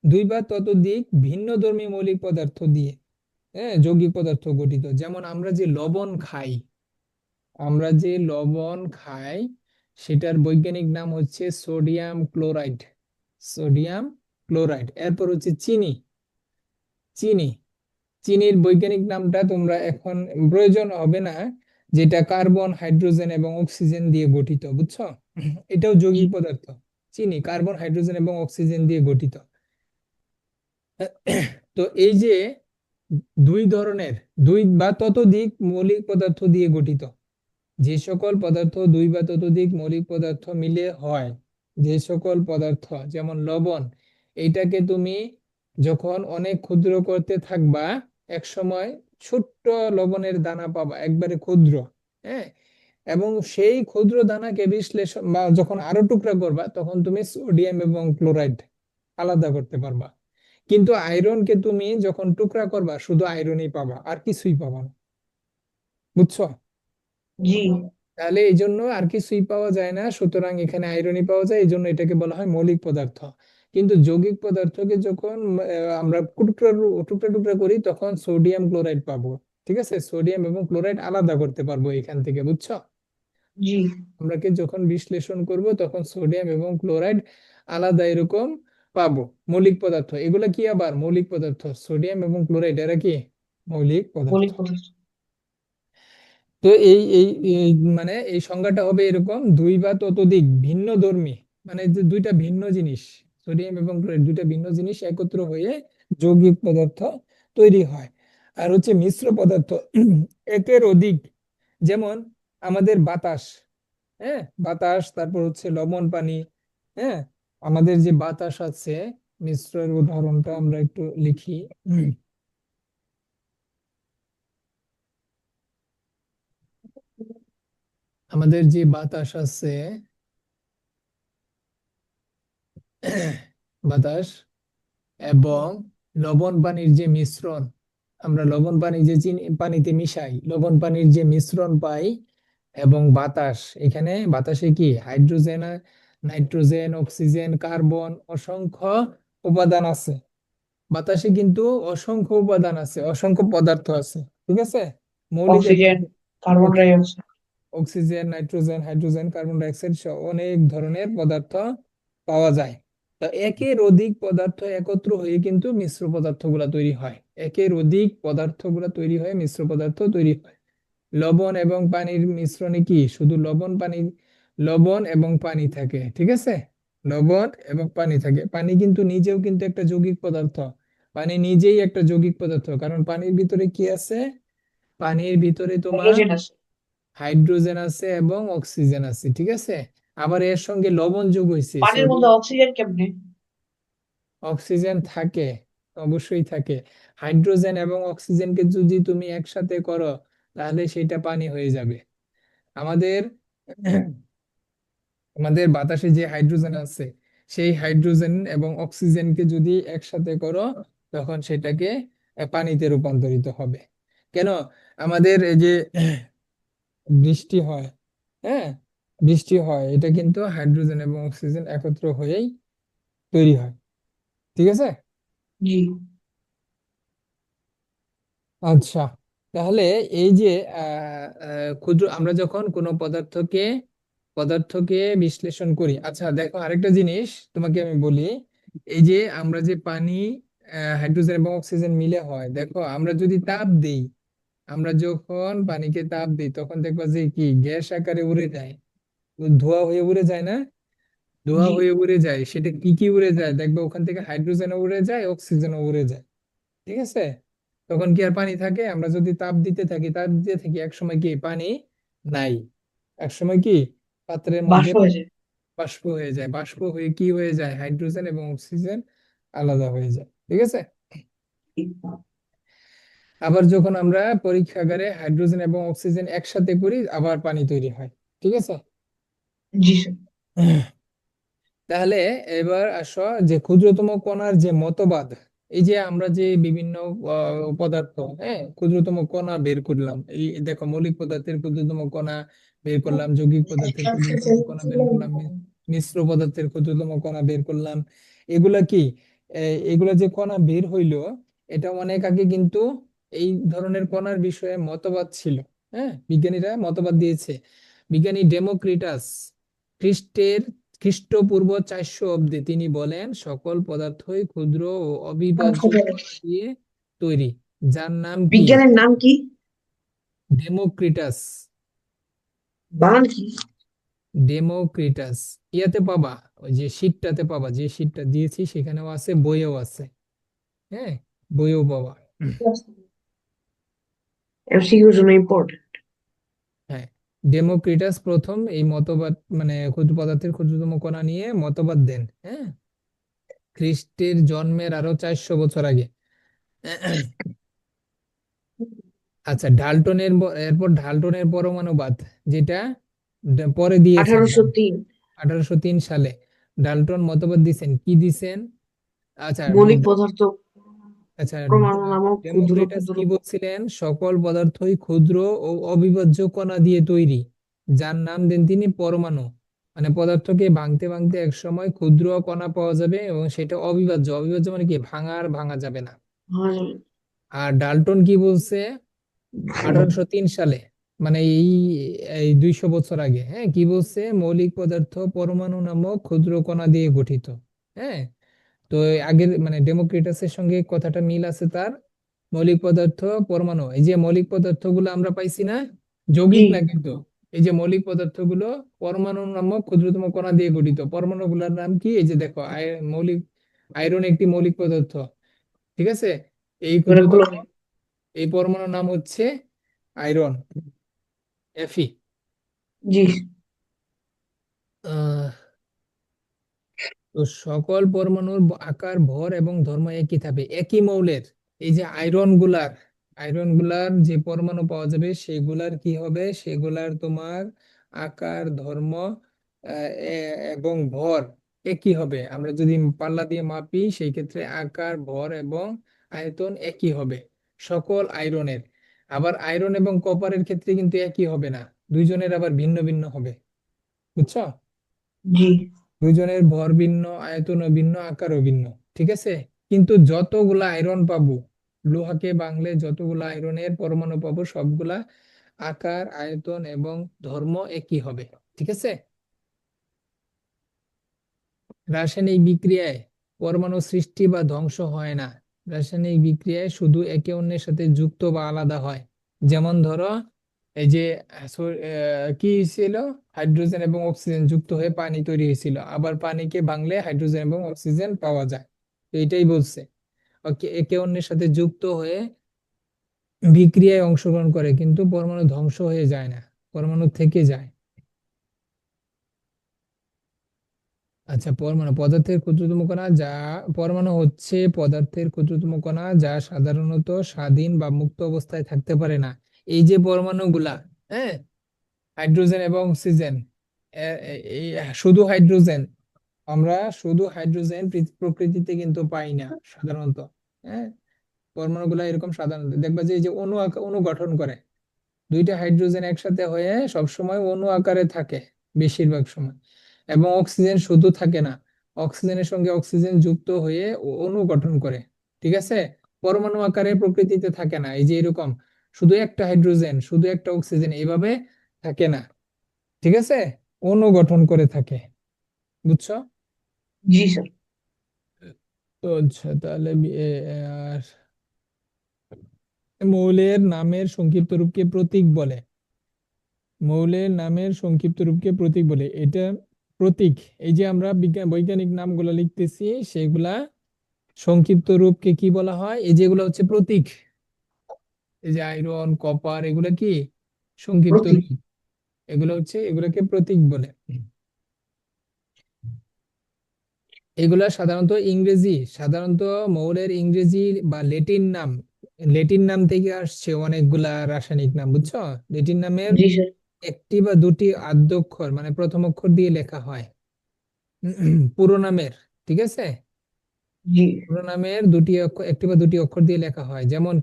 দুই বা ততোধিক ভিন্নধর্মী মৌলিক পদার্থ দিয়ে, হ্যাঁ, যৌগিক পদার্থ গঠিত। যেমন আমরা যে লবণ খাই সেটার বৈজ্ঞানিক নাম হচ্ছে সোডিয়াম ক্লোরাইড। Sodium chloride. এরপর হচ্ছে চিনি। চিনি চিনির বৈজ্ঞানিক নামটা তোমরা এখন প্রয়োজন হবে না, যেটা কার্বন, হাইড্রোজেন এবং অক্সিজেন দিয়ে গঠিত, বুঝছো? এটাও জি। যৌগিক পদার্থ। চিনি কার্বন, হাইড্রোজেন এবং অক্সিজেন দিয়ে গঠিত। তো এই যে দুই ধরনের, দুই বা ততোধিক মৌলিক পদার্থ দিয়ে গঠিত, যে সকল পদার্থ দুই বা ততোধিক মৌলিক পদার্থ মিলে হয়, যে সকল পদার্থ, যেমন লবণ, এইটাকে তুমি যখন অনেক ক্ষুদ্র করতে থাকবা, এক সময় ছোট্ট লবণের দানা পাবা, একবারে ক্ষুদ্র, হ্যাঁ। এবং সেই ক্ষুদ্র দানাকে বিশ্লেষণ বা যখন আরো টুকরা করবা, তখন তুমি সোডিয়াম এবং ক্লোরাইড আলাদা করতে পারবা। কিন্তু আয়রনকে তুমি যখন টুকরা করবা, শুধু আয়রনই পাবা, আর কিছুই পাবা না, বুঝছো? জি। তাহলে এই জন্য আর কিছুই পাওয়া যায় না, সুতরাং এখানে আয়রনই পাওয়া যায়, এই জন্য এটাকে বলা হয় মৌলিক পদার্থ। কিন্তু যৌগিক পদার্থকে যখন আমরা টুকরা টুকরা টুকরা করি, তখন সোডিয়াম ক্লোরাইড পাবো, ঠিক আছে। সোডিয়াম এবং ক্লোরাইড আলাদা করতে পারবো এখান থেকে, বুঝছো? জি। যখন বিশ্লেষণ করব তখন সোডিয়াম এবং ক্লোরাইড আলাদা এরকম পাবো। মৌলিক পদার্থ এগুলা কি, আবার মৌলিক পদার্থ, সোডিয়াম এবং ক্লোরাইড এরা কি মৌলিক পদার্থ। মৌলিক পদার্থ। তো এই মানে এই সংজ্ঞাটা হবে এরকম, দুই বা ততোধিক ভিন্নধর্মী, মানে যে দুইটা ভিন্ন জিনিস, সোডিয়াম এবং ক্লোরাইড দুইটা ভিন্ন জিনিস একত্র হয়ে যৌগিক পদার্থ তৈরি হয়। আর হচ্ছে মিশ্র পদার্থ একের অধিক, যেমন আমাদের বাতাস, হ্যাঁ, বাতাস, তারপর হচ্ছে লবণ পানি, হ্যাঁ। আমাদের যে বাতাস আছে, মিশ্রের উদাহরণটা আমরা একটু লিখি। আমাদের যে বাতাস আছে, বাতাস এবং লবণ পানির যে মিশ্রণ, আমরা লবণ পানি যে চিনি পানিতে মিশাই, লবণ পানির যে মিশ্রণ পাই, এবং বাতাস, এখানে বাতাসে কি হাইড্রোজেন, নাইট্রোজেন, অক্সিজেন, কার্বন, অসংখ্য উপাদান আছে। বাতাসে কিন্তু অসংখ্য উপাদান আছে, অসংখ্য পদার্থ আছে, ঠিক আছে। মৌলিক oxygen, carbon dioxide. Oxygen, nitrogen, hydrogen, carbon dioxide সহ অনেক ধরনের পদার্থ পাওয়া যায়। তো একের অধিক পদার্থ একত্র হয়ে কিন্তু মিশ্র পদার্থগুলা তৈরি হয়। একের অধিক পদার্থগুলা তৈরি হয়ে মিশ্র পদার্থ তৈরি হয়। লবণ এবং পানির মিশ্রণে কি শুধু লবণ এবং পানি থাকে, ঠিক আছে। লবণ এবং পানি থাকে। পানি কিন্তু নিজেও কিন্তু একটা যৌগিক পদার্থ, পানি নিজেই একটা যৌগিক পদার্থ, কারণ পানির ভিতরে কি আছে? পানির ভিতরে তোমার হাইড্রোজেন আছে। হাইড্রোজেন আছে এবং অক্সিজেন আছে, ঠিক আছে। আবার এর সঙ্গে লবণ যোগ হয়েছে, পানির মধ্যে সোডিয়াম। অক্সিজেন কেমনে? অক্সিজেন থাকে, অবশ্যই থাকে। হাইড্রোজেন এবং অক্সিজেনকে যদি তুমি একসাথে করো তাহলে সেটা পানি হয়ে যাবে। আমাদের আমাদের বাতাসে যে হাইড্রোজেন আছে, সেই হাইড্রোজেন এবং অক্সিজেনকে যদি একসাথে করো তখন সেটাকে পানিতে রূপান্তরিত হবে। কেন? আমাদের এই যে বৃষ্টি হয়, হ্যাঁ, বৃষ্টি হয়, এটা কিন্তু হাইড্রোজেন এবং অক্সিজেন একত্র হয়েই তৈরি হয়, ঠিক আছে। জি। আচ্ছা, তাহলে এই যে ক্ষুদ্র, আমরা যখন কোনো পদার্থকে বিশ্লেষণ করি, আচ্ছা দেখো আরেকটা জিনিস তোমাকে আমি বলি। এই যে আমরা যে পানি, হাইড্রোজেন এবং অক্সিজেন মিলে হয়, দেখো আমরা যদি তাপ দেই, আমরা যখন পানিকে তাপ দিই তখন দেখবা যে কি গ্যাস আকারে উড়ে যায়, ধোঁয়া হয়ে উড়ে যায় না? ধোঁয়া জি। হয়ে উড়ে যায়, সেটা কি কি উড়ে যায় দেখবে, ওখান থেকে হাইড্রোজেনও উড়ে যায়, অক্সিজেনও উড়ে যায়, ঠিক আছে। তখন কি আর পানি থাকে? আমরা যদি তাপ দিতে থাকি এক সময় কি পানি নাই, এক সময় কি পাত্রের মধ্যে বাষ্প হয়ে যায়। বাষ্প হয়ে যায়, বাষ্প হয়ে কি হয়ে যায়, হাইড্রোজেন এবং অক্সিজেন আলাদা হয়ে যায়, ঠিক আছে। আবার যখন আমরা পরীক্ষাগারে হাইড্রোজেন এবং অক্সিজেন একসাথে করি আবার পানি তৈরি হয়, ঠিক আছে। জি স্যার। তাহলে এবার আসো যে ক্ষুদ্রতম কণার যে মতবাদ, এই যে আমরা যে বিভিন্ন পদার্থ, হ্যাঁ, ক্ষুদ্রতম কণা বের করলাম, এই দেখো মৌলিক পদার্থের ক্ষুদ্রতম কণা বের করলাম, যৌগিক পদার্থের ক্ষুদ্রতম কণা বের করলাম, মিশ্র পদার্থের ক্ষুদ্রতম কণা বের করলাম। এগুলা কি, এগুলা যে কণা বের হইলো, এটা অনেক আগে কিন্তু এই ধরনের কণার বিষয়ে মতবাদ ছিল, হ্যাঁ, বিজ্ঞানীরা মতবাদ দিয়েছে। বিজ্ঞানী ডেমোক্রিটাস খ্রিস্টের খ্রিস্টপূর্ব 400 অব্দে তিনি বলেন সকল পদার্থই ক্ষুদ্র ও অবিভাজ্য কণা দিয়ে তৈরি, যার নাম কি? বিজ্ঞানের নাম কি? ডেমোক্রিটাস। বানান কি? ডেমোক্রিটাস ইয়াতে পাবা, ওই যে শীটটাতে পাবা, যে শীটটা দিয়েছি সেখানেও আছে, বইয়েও আছে, হ্যাঁ, বইয়েও পাবা। এমসিকিউর জন্য ইম্পর্টেন্ট। হ্যাঁ, ডেমোক্রিটাস প্রথম এই মতবাদ, মানে ক্ষুদ্র পদার্থের ক্ষুদ্রতম কণা নিয়ে মতবাদ দেন, হ্যাঁ, খ্রিস্টের জন্মের আরো 400 বছর আগে। আচ্ছা, এরপর ডাল্টনের পরমাণুবাদ, যেটা পরে দিয়েছেন 1803। 1803 সালে ডাল্টন মতবাদ দিছেন, কি দিছেন? আচ্ছা, মৌলিক পদার্থ আচ্ছা, পরমাণু নামক ক্ষুদ্র ডেমোক্রিটাস ক্ষুদ্র। কি বলছিলেন? সকল পদার্থই ক্ষুদ্র ও অবিভাজ্য কণা দিয়ে তৈরি, যার নাম দেন তিনি পরমাণু। মানে পদার্থকে ভাঙতে ভাঙতে এক সময় ক্ষুদ্র কণা পাওয়া যাবে এবং সেটা অবিভাজ্য, অবিভাজ্য মানে কি, ভাঙা যাবে না। হ্যাঁ, আর ডাল্টন কি বলছে 1803 সালে, মানে এই এই 200 বছর আগে, হ্যাঁ, কি বলছে? মৌলিক পদার্থ পরমাণু নামক ক্ষুদ্র কণা দিয়ে গঠিত, হ্যাঁ। তো এই আগের মানে ডেমোক্রিটাসের সঙ্গে কথাটা মিল আছে তার। মৌলিক পদার্থ পরমাণু, এই যে মৌলিক পদার্থগুলো আমরা পাইছি না, জি। যৌগিক না কিন্তু, এই যে মৌলিক পদার্থগুলো পরমাণু নামক ক্ষুদ্রতম কণা দিয়ে গঠিত, পরমাণুগুলোর নাম কি? এই যে দেখো, মৌলিক আয়রন একটি মৌলিক পদার্থ, ঠিক আছে। এই ক্ষুদ্রতম, অনেকগুলো। এই পরমাণুর নাম হচ্ছে আয়রন, এফি। জি। আহ তো সকল পরমাণুর আকার, ভর এবং ধর্ম একই থাকবে, একই মৌলের। এই যে আয়রন গুলার যে পরমাণু পাওয়া যাবে সেগুলার কি হবে, সেগুলার তোমার আকার, ধর্ম এবং ভর একই হবে। আমরা যদি পাল্লা দিয়ে মাপি সেই ক্ষেত্রে আকার, ভর এবং আয়তন একই হবে সকল আয়রনের। আবার আয়রন এবং কপারের ক্ষেত্রে কিন্তু একই হবে না, দুইজনের আবার ভিন্ন ভিন্ন হবে, বুঝছো। জি। দুইজনের ভর ভিন্ন, আয়তনও ভিন্ন, আকারও ভিন্ন, ঠিক আছে। কিন্তু যতগুলা আয়রন পাবো, লোহাকে ভাঙলে যতগুলা আয়রনের পরমাণু পাবো সবগুলা আকার, আয়তন এবং ধর্ম একই হবে, ঠিক আছে। রাসায়নিক বিক্রিয়ায় পরমাণু সৃষ্টি বা ধ্বংস হয় না, রাসায়নিক বিক্রিয়ায় শুধু একে অন্যের সাথে যুক্ত বা আলাদা হয়। যেমন ধরো এই যে কি ছিল, হাইড্রোজেন এবং অক্সিজেন যুক্ত হয়ে পানি তৈরি হয়েছিল, আবার পানিকে ভাঙলে হাইড্রোজেন এবং অক্সিজেন পাওয়া যায়, তো এটাই বলছে। একে অন্যের সাথে যুক্ত হয়ে বিক্রিয়ায় অংশগ্রহণ করে, কিন্তু পরমাণু ধ্বংস হয়ে যায় না, পরমাণু থেকে যায়। আচ্ছা, পরমাণু পদার্থের ক্ষুদ্রতম কণা যা পরমাণু হচ্ছে পদার্থের ক্ষুদ্রতম কণা যা সাধারণত স্বাধীন বা মুক্ত অবস্থায় থাকতে পারে না। এই যে পরমাণুগুলা, হ্যাঁ, হাইড্রোজেন এবং অক্সিজেন, এই শুধু হাইড্রোজেন, আমরা শুধু হাইড্রোজেন প্রকৃতিতে কিন্তু পাই না সাধারণত। হ্যাঁ, পরমাণুগুলা এরকম সাধারণত দেখবা যে এই যে অণু গঠন করে, দুইটা হাইড্রোজেন একসাথে হয়ে সবসময় অণু আকারে থাকে বেশিরভাগ সময়। এবং অক্সিজেন শুধু থাকে না, অক্সিজেনের সঙ্গে অক্সিজেন যুক্ত হয়ে অণু গঠন করে। ঠিক আছে, পরমাণু আকারে প্রকৃতিতে থাকে না, এই যে এরকম শুধু একটা হাইড্রোজেন শুধু একটা অক্সিজেন এইভাবে থাকে না। ঠিক আছে, অণু গঠন করে থাকে। বুঝছো? জি স্যার। তো আচ্ছা, তাহলে আর মৌলের নামের সংক্ষিপ্ত রূপকে প্রতীক বলে। মৌলের নামের সংক্ষিপ্ত রূপকে প্রতীক বলে। এটা প্রতীক, এই যে আমরা বৈজ্ঞানিক নামগুলো লিখতেছি সেগুলা সংক্ষিপ্ত রূপকে কি বলা হয়? এই যেগুলো হচ্ছে প্রতীক, এই যে আয়রন, কপার, এগুলা কি সংক্ষিপ্ত প্রতীক। রূপ, এগুলো হচ্ছে এগুলোকে প্রতীক বলে। এগুলা সাধারণত সাধারণত মৌলের ইংরেজি বা লেটিন নাম থেকে আসছে অনেকগুলা রাসায়নিক নাম, বুঝছো? লেটিন নামের জি স্যার। একটি বা দুটি আদ্যক্ষর মানে প্রথম অক্ষর দিয়ে লেখা হয় পুরো নামের। ঠিক আছে, জি। পুরো নামের একটি বা দুটি অক্ষর দিয়ে লেখা হয়। যেমন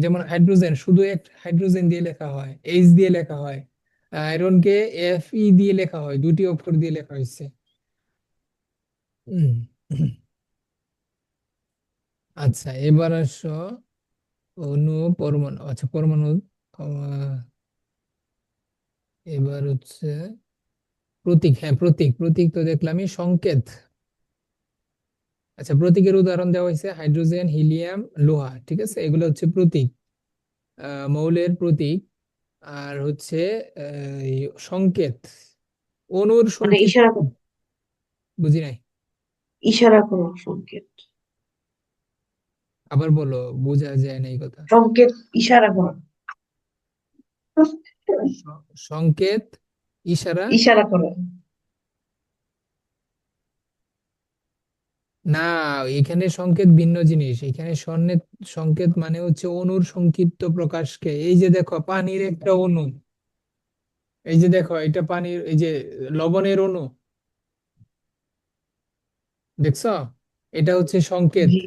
যেমন হাইড্রোজেন শুধু এক হাইড্রোজেন দিয়ে লেখা হয়, এইচ দিয়ে লেখা হয়। আয়রনকে এফ ই দিয়ে লেখা হয়, দুটি অক্ষর দিয়ে লেখা হয়েছে। উম, আচ্ছা, এবার আসো পরমাণু। আচ্ছা, পরমাণু আহ, এবার হচ্ছে প্রতীক। হ্যাঁ, প্রতীক প্রতীক তো দেখলামই। সংকেত। আচ্ছা, প্রতীকের উদাহরণ দেওয়া হয়েছে হাইড্রোজেন, হিলিয়াম, লোহা। ঠিক আছে, এগুলো হচ্ছে প্রতীক, মৌলের প্রতীক। আর হচ্ছে এই সংকেত, অণুর মানে সংকেত। ইশারা করো। বুঝি নাই, ইশারা করো সংকেত। আবার বলো, বোঝা যায় না এই কথা। সংকেত, ইশারা করো। সংকেত, ইশারা। ইশারা করো। না, এখানে সংকেত ভিন্ন জিনিস। এখানে সংকেত মানে হচ্ছে অণুর সংক্ষিপ্ত প্রকাশকে। এই যে দেখো পানির একটা অণু, এই যে দেখো এটা পানির, এই যে লবণের অণু, দেখছো? এটা হচ্ছে সংকেত। জি।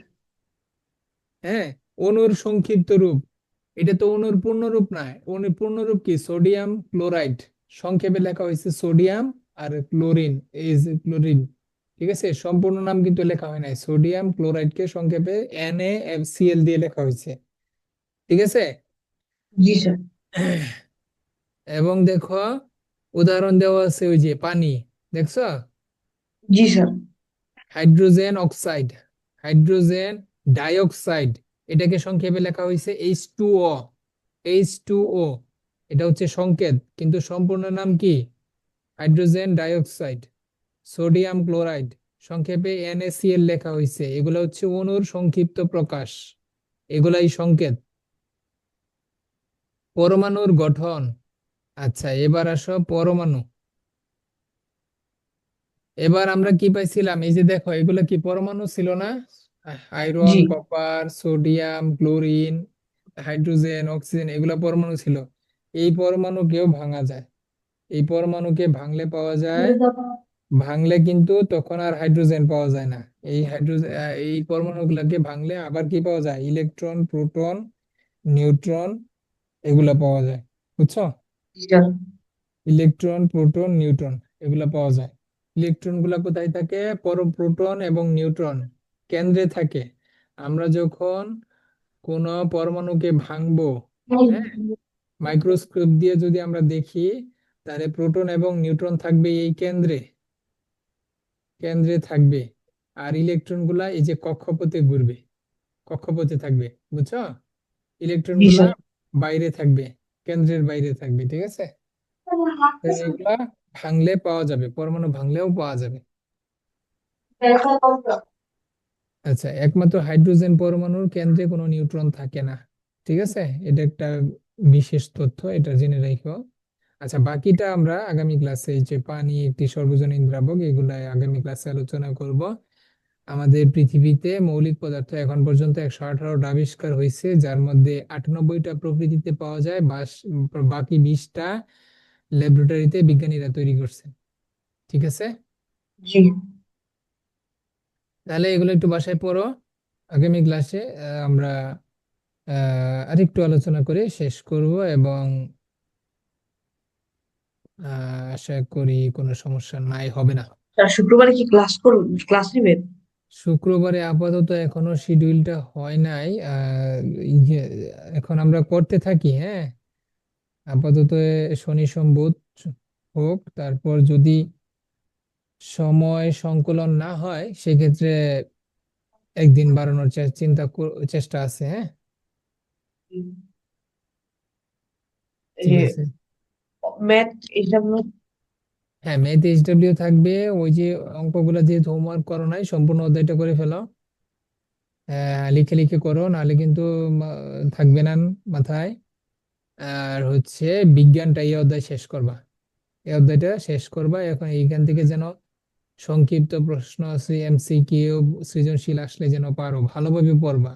হ্যাঁ, অণুর সংক্ষিপ্ত রূপ। এটা তো অণুর পূর্ণরূপ নয়, অণুর পূর্ণরূপ কি? সোডিয়াম ক্লোরাইড, সংক্ষেপে লেখা হয়েছে সোডিয়াম আর ক্লোরিন, ক্লোরিন। ঠিক আছে, সম্পূর্ণ নাম কিন্তু লেখা হয় নাই, সোডিয়াম ক্লোরাইডকে সংক্ষেপে NaCl দিয়ে লেখা হয়েছে। ঠিক আছে, জি স্যার। এবং দেখো উদাহরণ দেওয়া আছে ওই যে পানি, দেখছো? জি sir. Hydrogen oxide, hydrogen dioxide, এটাকে সংক্ষেপে লেখা হয়েছে H2O। এটা হচ্ছে সংকেত, কিন্তু সম্পূর্ণ নাম কি? হাইড্রোজেন ডাইঅক্সাইড, সোডিয়াম ক্লোরাইড, সংক্ষেপে NaCl লেখা হয়েছে। এগুলো হচ্ছে অণুর সংক্ষিপ্ত প্রকাশ, এগুলাই সংকেত। পরমাণুর গঠন। আচ্ছা, এবার আসো পরমাণু। এবার আমরা কি পাইছিলাম? এই যে দেখো এগুলো কি পরমাণু ছিল না? আয়রন, জি। Copper, sodium, chlorine, hydrogen, oxygen, এগুলো পরমাণু ছিল। এই পরমাণুকেও ভাঙা যায়, এই পরমাণুকে ভাঙলে পাওয়া যায়, ভাঙলে কিন্তু তখন আর হাইড্রোজেন পাওয়া যায় না। এই পরমাণুগুলোকে ভাঙলে আবার কি পাওয়া যায়? ইলেকট্রন, প্রোটন, নিউট্রন, এগুলা পাওয়া যায়। বুঝছো? জি স্যার। ইলেকট্রন, প্রোটন, নিউট্রন, এগুলা পাওয়া যায়। ইলেকট্রন গুলা কোথায় থাকে? প্রোটন এবং নিউট্রন কেন্দ্রে থাকে। আমরা যখন কোন পরমাণুকে ভাঙবো, হ্যাঁ, মাইক্রোস্কোপ দিয়ে যদি আমরা দেখি, তাহলে প্রোটন এবং নিউট্রন থাকবে এই কেন্দ্রে, কেন্দ্রে থাকবে। আর ইলেকট্রন গুলা এই যে কক্ষপথে ঘুরবে, কক্ষপথে থাকবে। বুঝছো? ইলেকট্রন জি গুলা স্যার। বাইরে থাকবে, কেন্দ্রের বাইরে থাকবে। ঠিক আছে, তাহলে এগুলা ভাঙলে পাওয়া যাবে, পরমাণু ভাঙলেও পাওয়া যাবে। আচ্ছা, একমাত্র হাইড্রোজেন পরমাণুর কেন্দ্রে কোনো নিউট্রন থাকে না। ঠিক আছে, এটা একটা বিশেষ তথ্য, এটা জেনে রাখো। আচ্ছা, বাকিটা আমরা আগামী ক্লাসে, এই যে পানি একটি সর্বজনীন দ্রাবক, এগুলা আগামী ক্লাসে আলোচনা করব। আমাদের পৃথিবীতে মৌলিক পদার্থ এখন পর্যন্ত 118টা আবিষ্কার হয়েছে, যার মধ্যে 98টা প্রকৃতিতে পাওয়া যায়, বাকি 20টা ল্যাবরেটরিতে বিজ্ঞানীরা তৈরি করছে। ঠিক আছে, জি। তাহলে এগুলো একটু বাসায় পড়ো। আগামী ক্লাসে আমরা আরেকটু আলোচনা করে শেষ করব, এবং আশা করি কোনো সমস্যা নাই হবে না। স্যার শুক্রবারে কি ক্লাস নেবেন? শুক্রবারে আপাতত এখনো শিডিউলটা হয় নাই। এই যে এখন আমরা করতে থাকি, হ্যাঁ, আপাতত শনি সোম বুধ হোক, তারপর যদি সময় সংকুলন না হয় সেক্ষেত্রে একদিন বাড়ানোর চেষ্টা আছে, হ্যাঁ। ঠিক আছে, ম্যাথ এইসব। হ্যাঁ, ম্যাথ এইচডব্লিউ থাকবে। ওই যে অঙ্কগুলো যেহেতু হোমওয়ার্ক করো নাই, সম্পূর্ণ অধ্যায়টা করে ফেলো। লিখে লিখে করো, নাহলে কিন্তু থাকবে না মাথায়। আর হচ্ছে বিজ্ঞানটা এই অধ্যায় শেষ করবা, এই অধ্যায়টা শেষ করবা। এখন এইখান থেকে যেন সংক্ষিপ্ত প্রশ্ন আছে, এমসিকিউ, সৃজনশীল আসলে যেন পারো, ভালোভাবে পড়বা।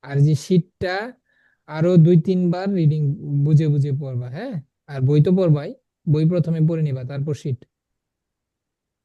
আর যে শীটটা আরো 2-3 বার রিডিং বুঝে বুঝে পড়বা, হ্যাঁ। আর বই তো পড়বাই, বই প্রথমে পড়ে নিবা, তারপর শীট।